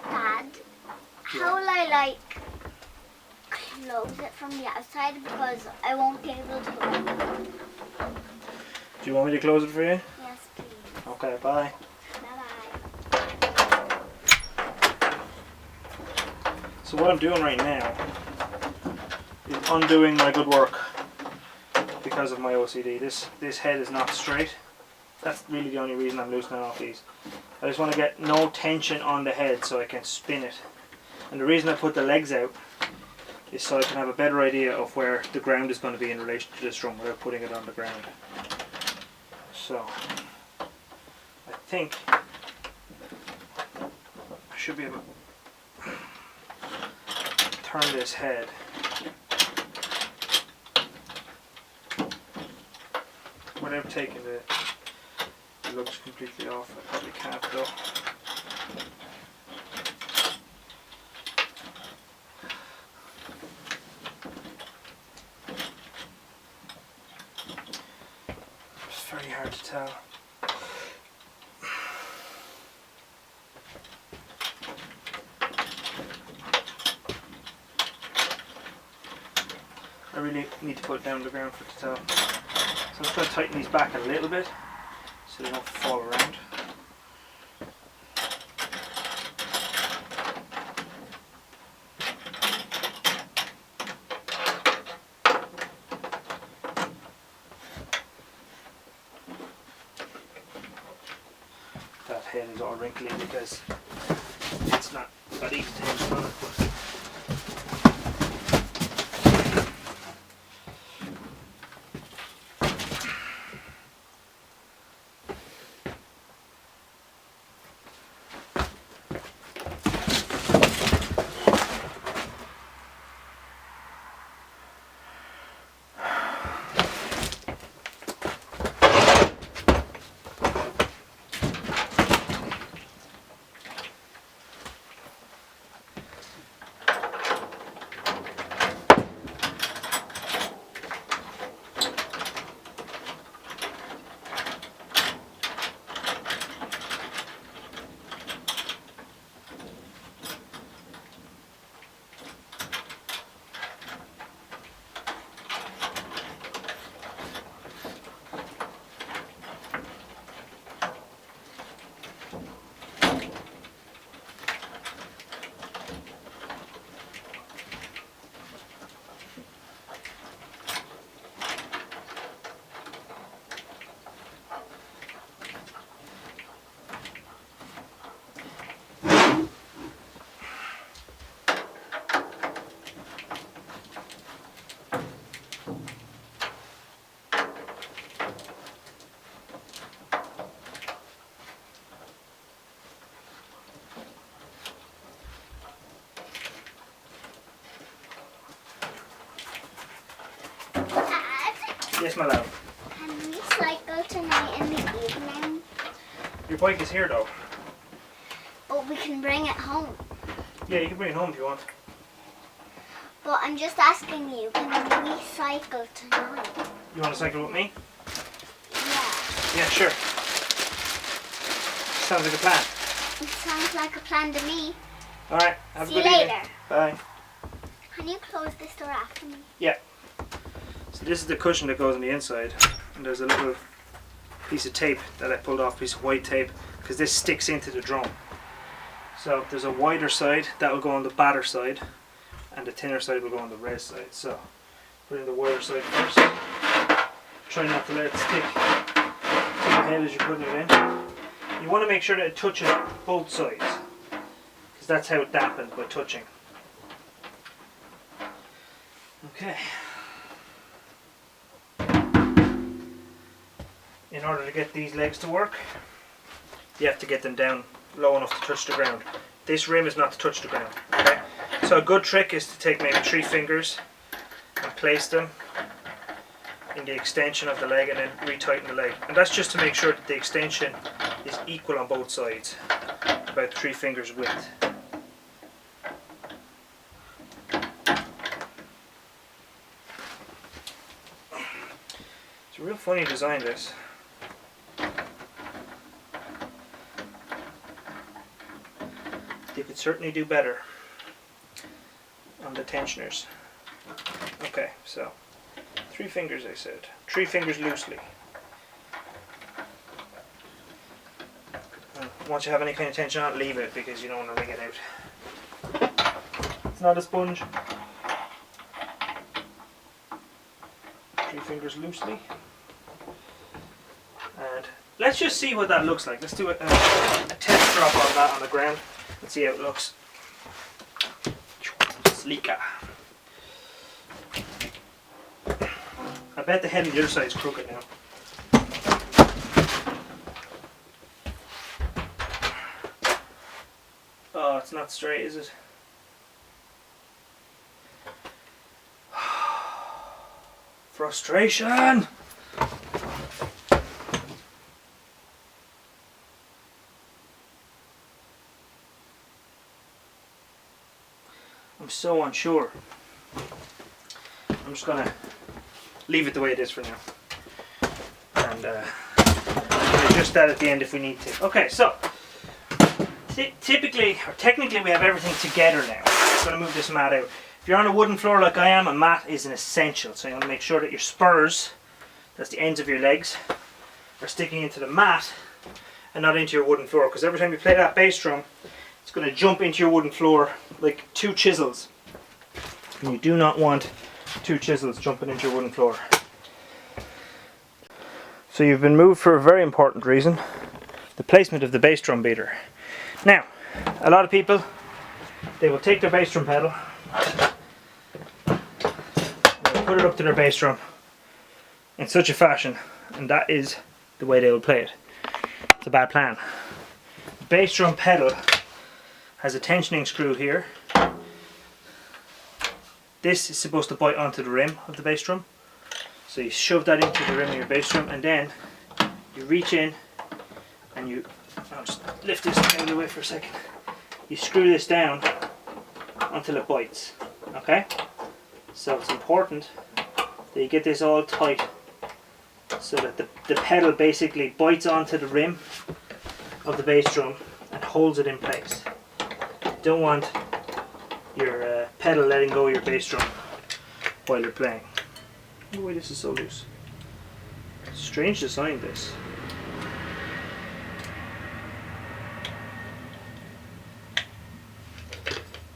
Speaker 2: Dad, how will I close it from the outside, because I won't be able to.
Speaker 1: Do you want me to close it for you?
Speaker 2: Yes, please.
Speaker 1: Okay, bye.
Speaker 2: Bye-bye.
Speaker 1: So what I'm doing right now is undoing my good work because of my OCD. This head is not straight. That's really the only reason I'm loosening off these. I just want to get no tension on the head so I can spin it. And the reason I put the legs out is so I can have a better idea of where the ground is going to be in relation to this drum without putting it on the ground. So, I think I should be able to turn this head without taking the lugs completely off. I probably can't though. the towel. I really need to put it down on the ground for the towel. So I'm just going to tighten these back a little bit so they don't fall around. That head is all wrinkly because it's not that easy to use on it. Yes, my love.
Speaker 2: Can we cycle tonight in the evening?
Speaker 1: Your bike is here though.
Speaker 2: But we can bring it home.
Speaker 1: Yeah, you can bring it home if you want.
Speaker 2: But I'm just asking you, can we cycle tonight?
Speaker 1: You want to cycle with me?
Speaker 2: Yeah.
Speaker 1: Yeah, sure. Sounds like a plan.
Speaker 2: It sounds like a plan to me.
Speaker 1: Alright, have
Speaker 2: See
Speaker 1: a
Speaker 2: you
Speaker 1: good
Speaker 2: later.
Speaker 1: evening. Bye.
Speaker 2: Can you close this door after me?
Speaker 1: Yeah. So this is the cushion that goes on the inside, and there's a little piece of tape that I pulled off, piece of white tape, because this sticks into the drum. So there's a wider side that will go on the badder side, and the thinner side will go on the res side. So put in the wider side first. Try not to let it stick to your head as you're putting it in. You want to make sure that it touches both sides, because that's how it dampens, by touching. Okay. In order to get these legs to work, you have to get them down low enough to touch the ground. This rim is not to touch the ground. Okay? So a good trick is to take maybe 3 fingers and place them in the extension of the leg and then retighten the leg. And that's just to make sure that the extension is equal on both sides, about 3 fingers width. It's a real funny design, this. You could certainly do better on the tensioners. Okay, so 3 fingers I said. 3 fingers loosely. And once you have any kind of tension on it, leave it because you don't want to wring it out. It's not a sponge. 3 fingers loosely. And let's just see what that looks like. Let's do a test drop on that on the ground. Let's see how it looks. Sleeker. I bet the head on the other side is crooked now. Oh, it's not straight, is it? Frustration! I'm so unsure. I'm just gonna leave it the way it is for now. And adjust that at the end if we need to. Okay, so typically, or technically, we have everything together now. I'm going to move this mat out. If you're on a wooden floor like I am, a mat is an essential. So you want to make sure that your spurs, that's the ends of your legs, are sticking into the mat and not into your wooden floor. Because every time you play that bass drum, it's going to jump into your wooden floor like two chisels. And you do not want two chisels jumping into your wooden floor. So you've been moved for a very important reason. The placement of the bass drum beater. Now, a lot of people, they will take their bass drum pedal, they'll put it up to their bass drum in such a fashion, and that is the way they will play it. It's a bad plan. The bass drum pedal has a tensioning screw here. This is supposed to bite onto the rim of the bass drum. So you shove that into the rim of your bass drum, and then you reach in and you, I'll just lift this out of the way for a second. You screw this down until it bites. Okay? So it's important that you get this all tight so that the pedal basically bites onto the rim of the bass drum and holds it in place. You don't want your pedal letting go of your bass drum while you're playing. Oh wait, this is so loose. Strange design, this.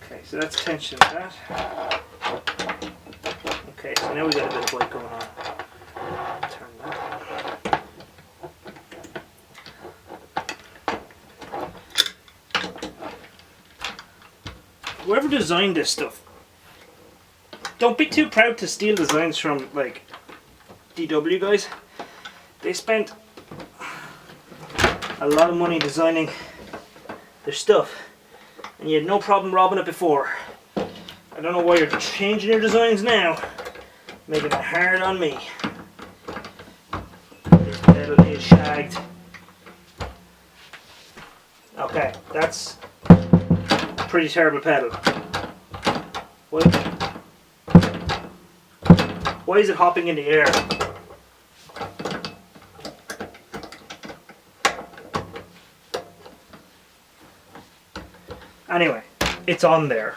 Speaker 1: Okay, so that's tension of that. Okay, so now we got a bit of bite going on. Turn that. Whoever designed this stuff, don't be too proud to steal designs from like DW guys. They spent a lot of money designing their stuff, and you had no problem robbing it before. I don't know why you're changing your designs now, making it hard on me. This pedal is shagged. Okay, that's a pretty terrible pedal. Why is it hopping in the air? Anyway, it's on there.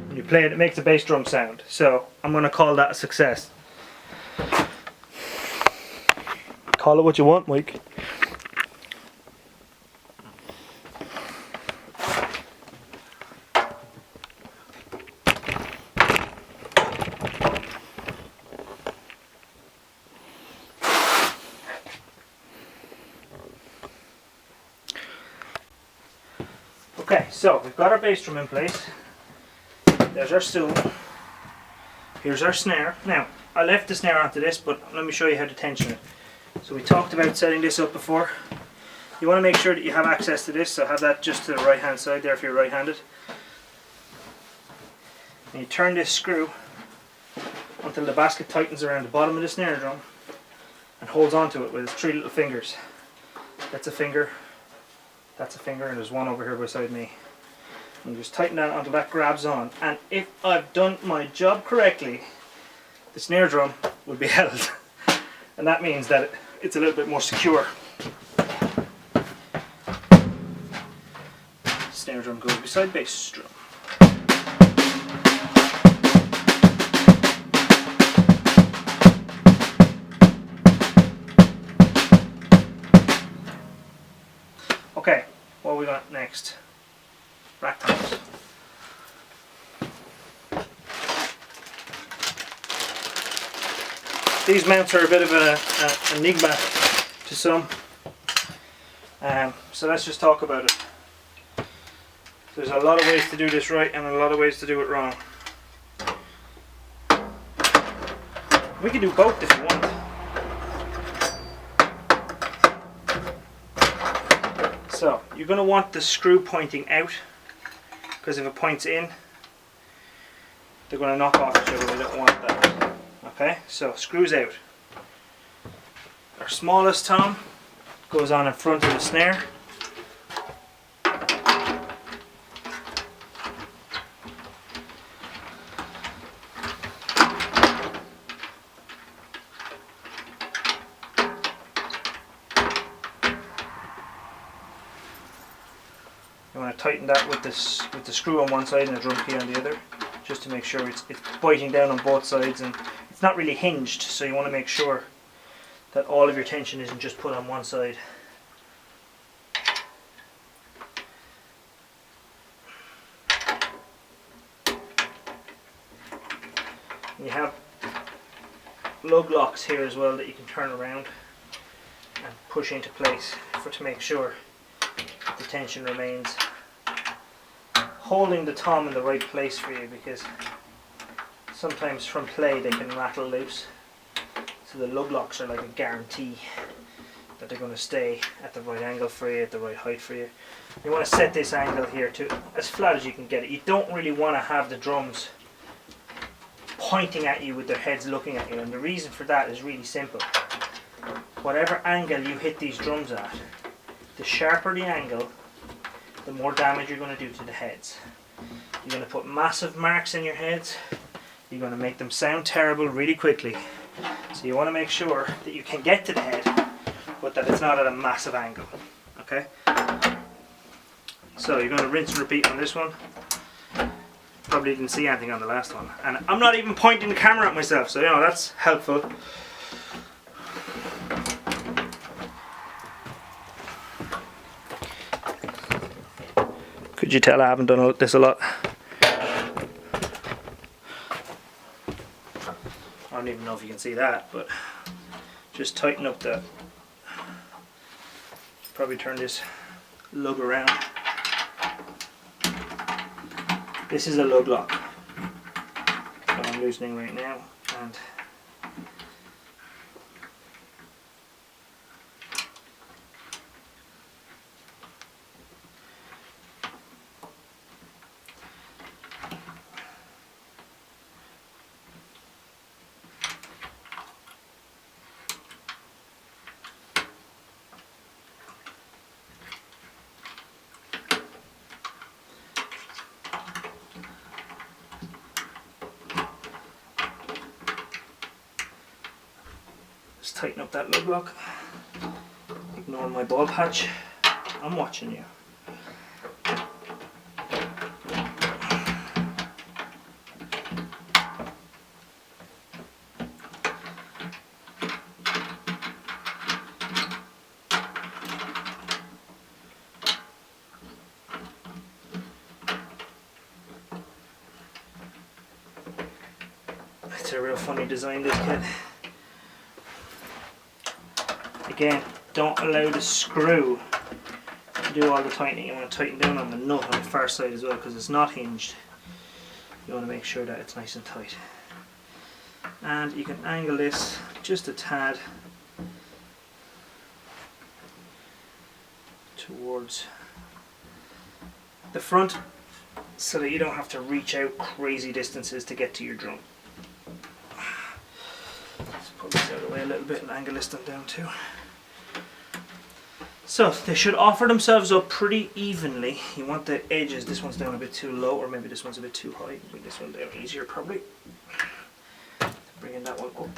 Speaker 1: When you play it, it makes a bass drum sound. So I'm going to call that a success. Call it what you want, Mike. Okay, so we've got our bass drum in place. There's our stool. Here's our snare. Now, I left the snare onto this, but let me show you how to tension it. So we talked about setting this up before. You want to make sure that you have access to this, so have that just to the right hand side there if you're right handed. And you turn this screw until the basket tightens around the bottom of the snare drum and holds onto it with its three little fingers. That's a finger. That's a finger, and there's one over here beside me. And just tighten that until that grabs on. And if I've done my job correctly, the snare drum will be held. And that means that it's a little bit more secure. Snare drum goes beside bass drum. Okay, what we got next? Rack tops. These mounts are a bit of an enigma to some. So let's just talk about it. There's a lot of ways to do this right and a lot of ways to do it wrong. We can do both if you want. So, you're going to want the screw pointing out, because if it points in, they're going to knock off each other. We don't want that. Okay, so screws out. Our smallest tom goes on in front of the snare. tighten that with the screw on one side and a drum key on the other, just to make sure it's biting down on both sides, and it's not really hinged, so you want to make sure that all of your tension isn't just put on one side. And you have lug locks here as well that you can turn around and push into place to make sure that the tension remains holding the tom in the right place for you, because sometimes from play they can rattle loose. So the lug locks are like a guarantee that they're going to stay at the right angle for you, at the right height for you. You want to set this angle here to as flat as you can get it. You don't really want to have the drums pointing at you with their heads looking at you, and the reason for that is really simple. Whatever angle you hit these drums at, the sharper the angle, the more damage you're going to do to the heads. You're going to put massive marks in your heads. You're going to make them sound terrible really quickly. So you want to make sure that you can get to the head, but that it's not at a massive angle. Okay? So you're going to rinse and repeat on this one. Probably didn't see anything on the last one. And I'm not even pointing the camera at myself, so you know, that's helpful. Could you tell I haven't done this a lot? I don't even know if you can see that, but just tighten up the, probably turn this lug around. This is a lug lock that I'm loosening right now, and just tighten up that lug lock. Ignore my ball patch. I'm watching you. It's a real funny design, this kit. Again, don't allow the screw to do all the tightening. You want to tighten down on the nut on the far side as well, because it's not hinged. You want to make sure that it's nice and tight. And you can angle this just a tad towards the front, so that you don't have to reach out crazy distances to get to your drum. Let's pull this out of the way a little bit and angle this one down too. So they should offer themselves up pretty evenly. You want the edges, this one's down a bit too low, or maybe this one's a bit too high. Bring this one down easier probably. Bringing that one up.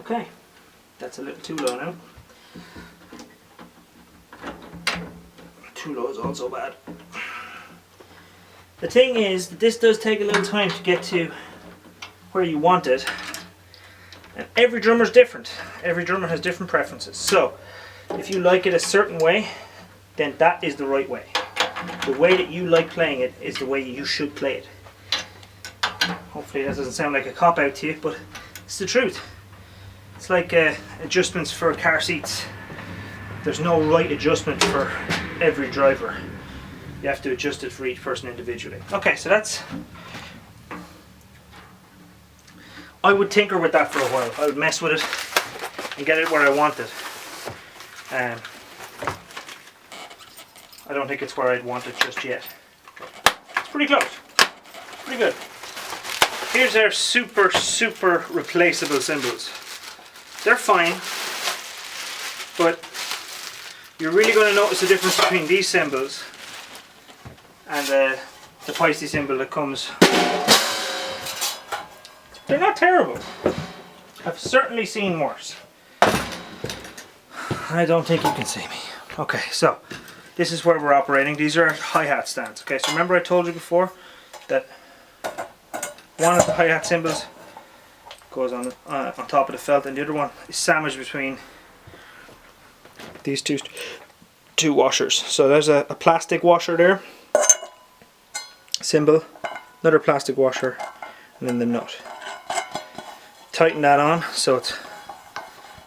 Speaker 1: Okay, that's a little too low now. Too low is also bad. The thing is that this does take a little time to get to where you want it, and every drummer is different. Every drummer has different preferences. So if you like it a certain way, then that is the right way. The way that you like playing it is the way you should play it. Hopefully that doesn't sound like a cop-out to you, but it's the truth. It's like adjustments for car seats. There's no right adjustment for every driver. You have to adjust it for each person individually. Okay, so that's... I would tinker with that for a while. I would mess with it and get it where I want it. I don't think it's where I'd want it just yet. It's pretty close. Pretty good. here's our super replaceable cymbals. They're fine, but you're really going to notice the difference between these cymbals and the feisty cymbal that comes. They're not terrible. I've certainly seen worse. I don't think you can see me. Okay, so this is where we're operating. These are hi-hat stands. Okay, so remember I told you before that one of the hi-hat cymbals goes on top of the felt, and the other one is sandwiched between these two washers. So there's a plastic washer there, cymbal, another plastic washer, and then the nut. Tighten that on so it's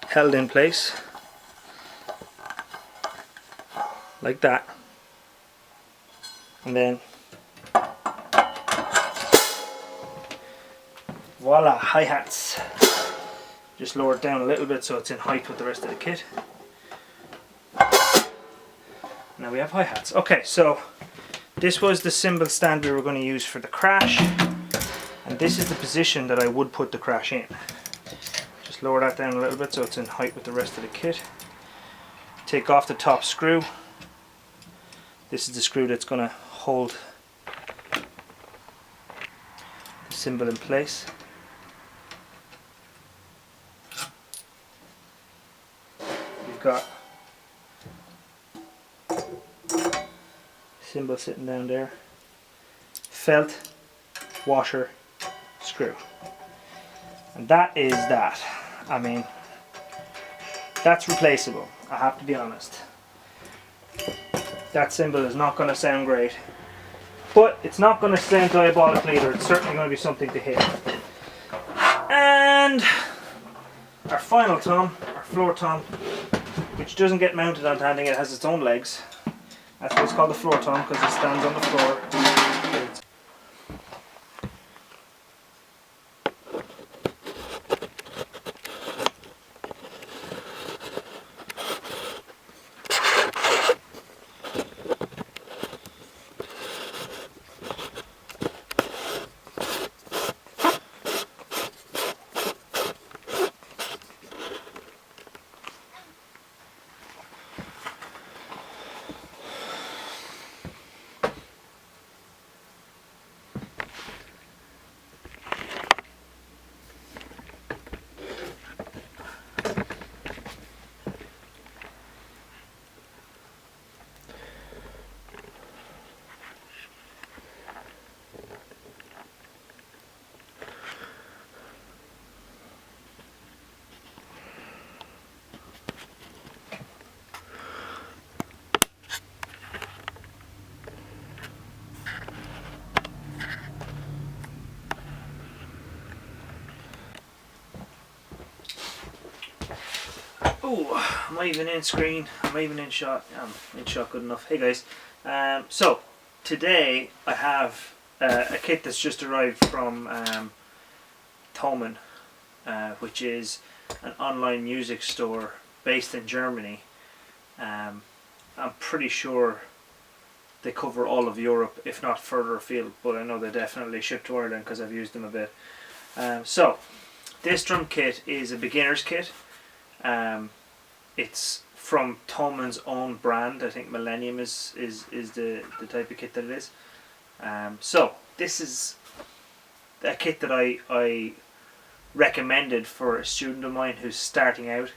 Speaker 1: held in place like that, and then voila, hi-hats. Just lower it down a little bit so it's in height with the rest of the kit. Now we have hi-hats. Okay, so this was the cymbal stand we were going to use for the crash, and this is the position that I would put the crash in. Just lower that down a little bit so it's in height with the rest of the kit. Take off the top screw. This is the screw that's going to hold the cymbal in place. You've got cymbal sitting down there. Felt, washer, screw. And that is that. I mean, that's replaceable, I have to be honest. That cymbal is not going to sound great, but it's not going to sound diabolical either. It's certainly going to be something to hit. And our final tom, our floor tom, which doesn't get mounted onto anything, it has its own legs. That's why it's called the floor tom, because it stands on the floor. Oh, am I even in screen? Am I even in shot? I'm in shot good enough. Hey guys, so today I have a kit that's just arrived from Thomann, which is an online music store based in Germany. I'm pretty sure they cover all of Europe, if not further afield, but I know they definitely ship to Ireland because I've used them a bit. So this drum kit is a beginner's kit. It's from Thomann's own brand. I think Millennium is the type of kit that it is. So this is a kit that I recommended for a student of mine who's starting out.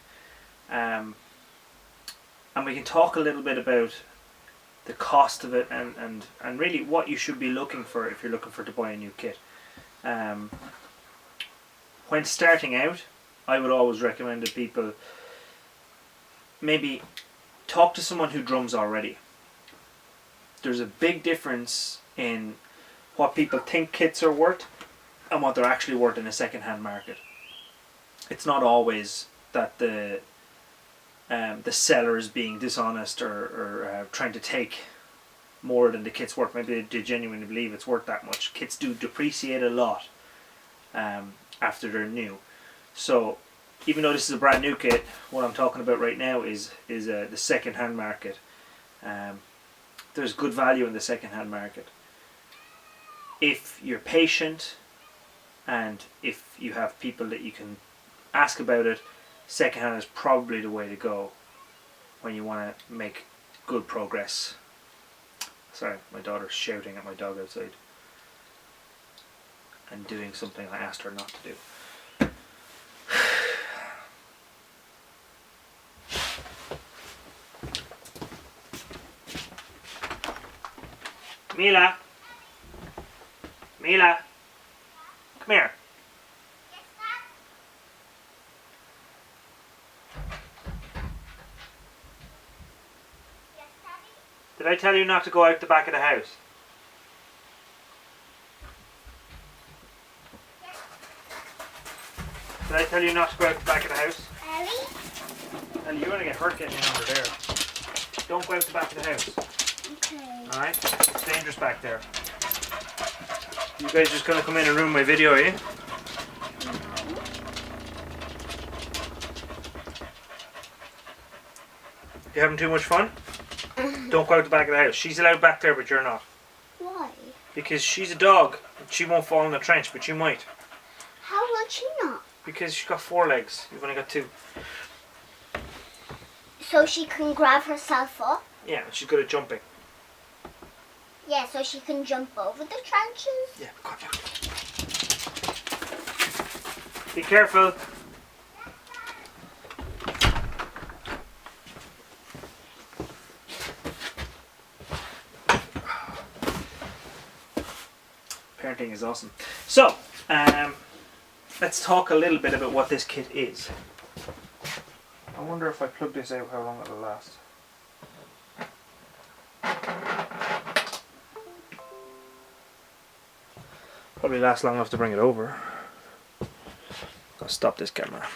Speaker 1: And we can talk a little bit about the cost of it and really what you should be looking for if you're looking to buy a new kit. When starting out, I would always recommend to people maybe talk to someone who drums already. There's a big difference in what people think kits are worth and what they're actually worth in a second-hand market. It's not always that the seller is being dishonest or trying to take more than the kit's worth. Maybe they genuinely believe it's worth that much. Kits do depreciate a lot after they're new. So even though this is a brand new kit, what I'm talking about right now is the second-hand market. There's good value in the second-hand market. If you're patient and if you have people that you can ask about it, secondhand is probably the way to go when you want to make good progress. Sorry, my daughter's shouting at my dog outside and doing something I asked her not to do. Mila, come here. Did I tell you not to go out the back of the house? Did I tell you not to go out the back of the house?
Speaker 2: Ellie?
Speaker 1: Ellie, you're going to get hurt getting in under there. Don't go out the back of the house.
Speaker 2: Okay.
Speaker 1: Alright? It's dangerous back there. You guys just going to come in and ruin my video, are you? You having too much fun? Don't go out the back of the house. She's allowed back there, but you're not.
Speaker 2: Why?
Speaker 1: Because she's a dog. She won't fall in the trench, but you might.
Speaker 2: How will she not?
Speaker 1: Because she's got 4 legs. You've only got 2.
Speaker 2: So she can grab herself up?
Speaker 1: Yeah, she's good at jumping.
Speaker 2: Yeah, so she can jump over the trenches?
Speaker 1: Yeah, calm down. Be careful. Parenting is awesome. So, let's talk a little bit about what this kit is. I wonder if I plug this out, how long it'll last. Probably last long enough to bring it over. I'll stop this camera.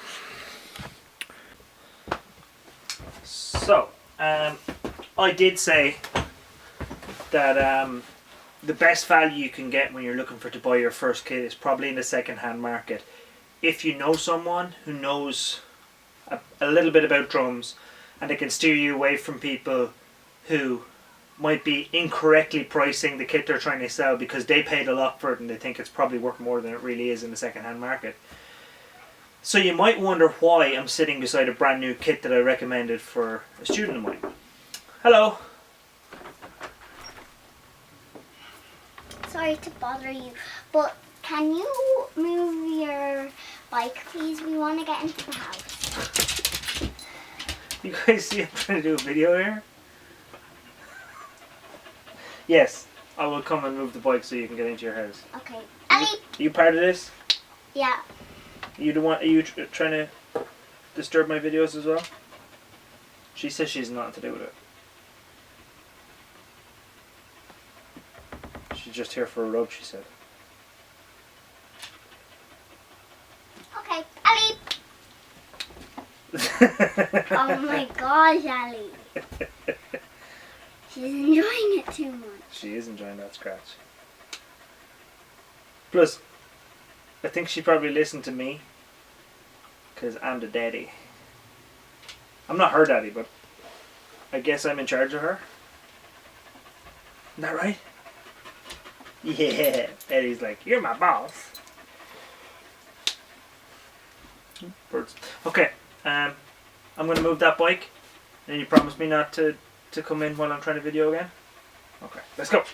Speaker 1: So, I did say that the best value you can get when you're looking to buy your first kit is probably in the second-hand market. If you know someone who knows a little bit about drums and they can steer you away from people who might be incorrectly pricing the kit they're trying to sell because they paid a lot for it and they think it's probably worth more than it really is in the second-hand market. So you might wonder why I'm sitting beside a brand new kit that I recommended for a student of mine. Hello.
Speaker 2: Sorry to bother you, but can you move your bike, please? We want to get into the house.
Speaker 1: You guys see I'm trying to do a video here? Yes, I will come and move the bike so you can get into your house.
Speaker 2: Okay. Ellie!
Speaker 1: Are you part of this?
Speaker 2: Yeah.
Speaker 1: Are you trying to disturb my videos as well? She says she's nothing to do with it. She's just here for a rub, she said.
Speaker 2: Okay, Ellie! Oh my gosh, Ellie. She's enjoying it too much.
Speaker 1: She is enjoying that scratch. Plus, I think she probably listened to me because I'm the daddy. I'm not her daddy, but I guess I'm in charge of her. Isn't that right? Yeah. Eddie's like, you're my boss. Birds. Okay. I'm going to move that bike. And you promise me not to come in while I'm trying to video again? Okay, let's go.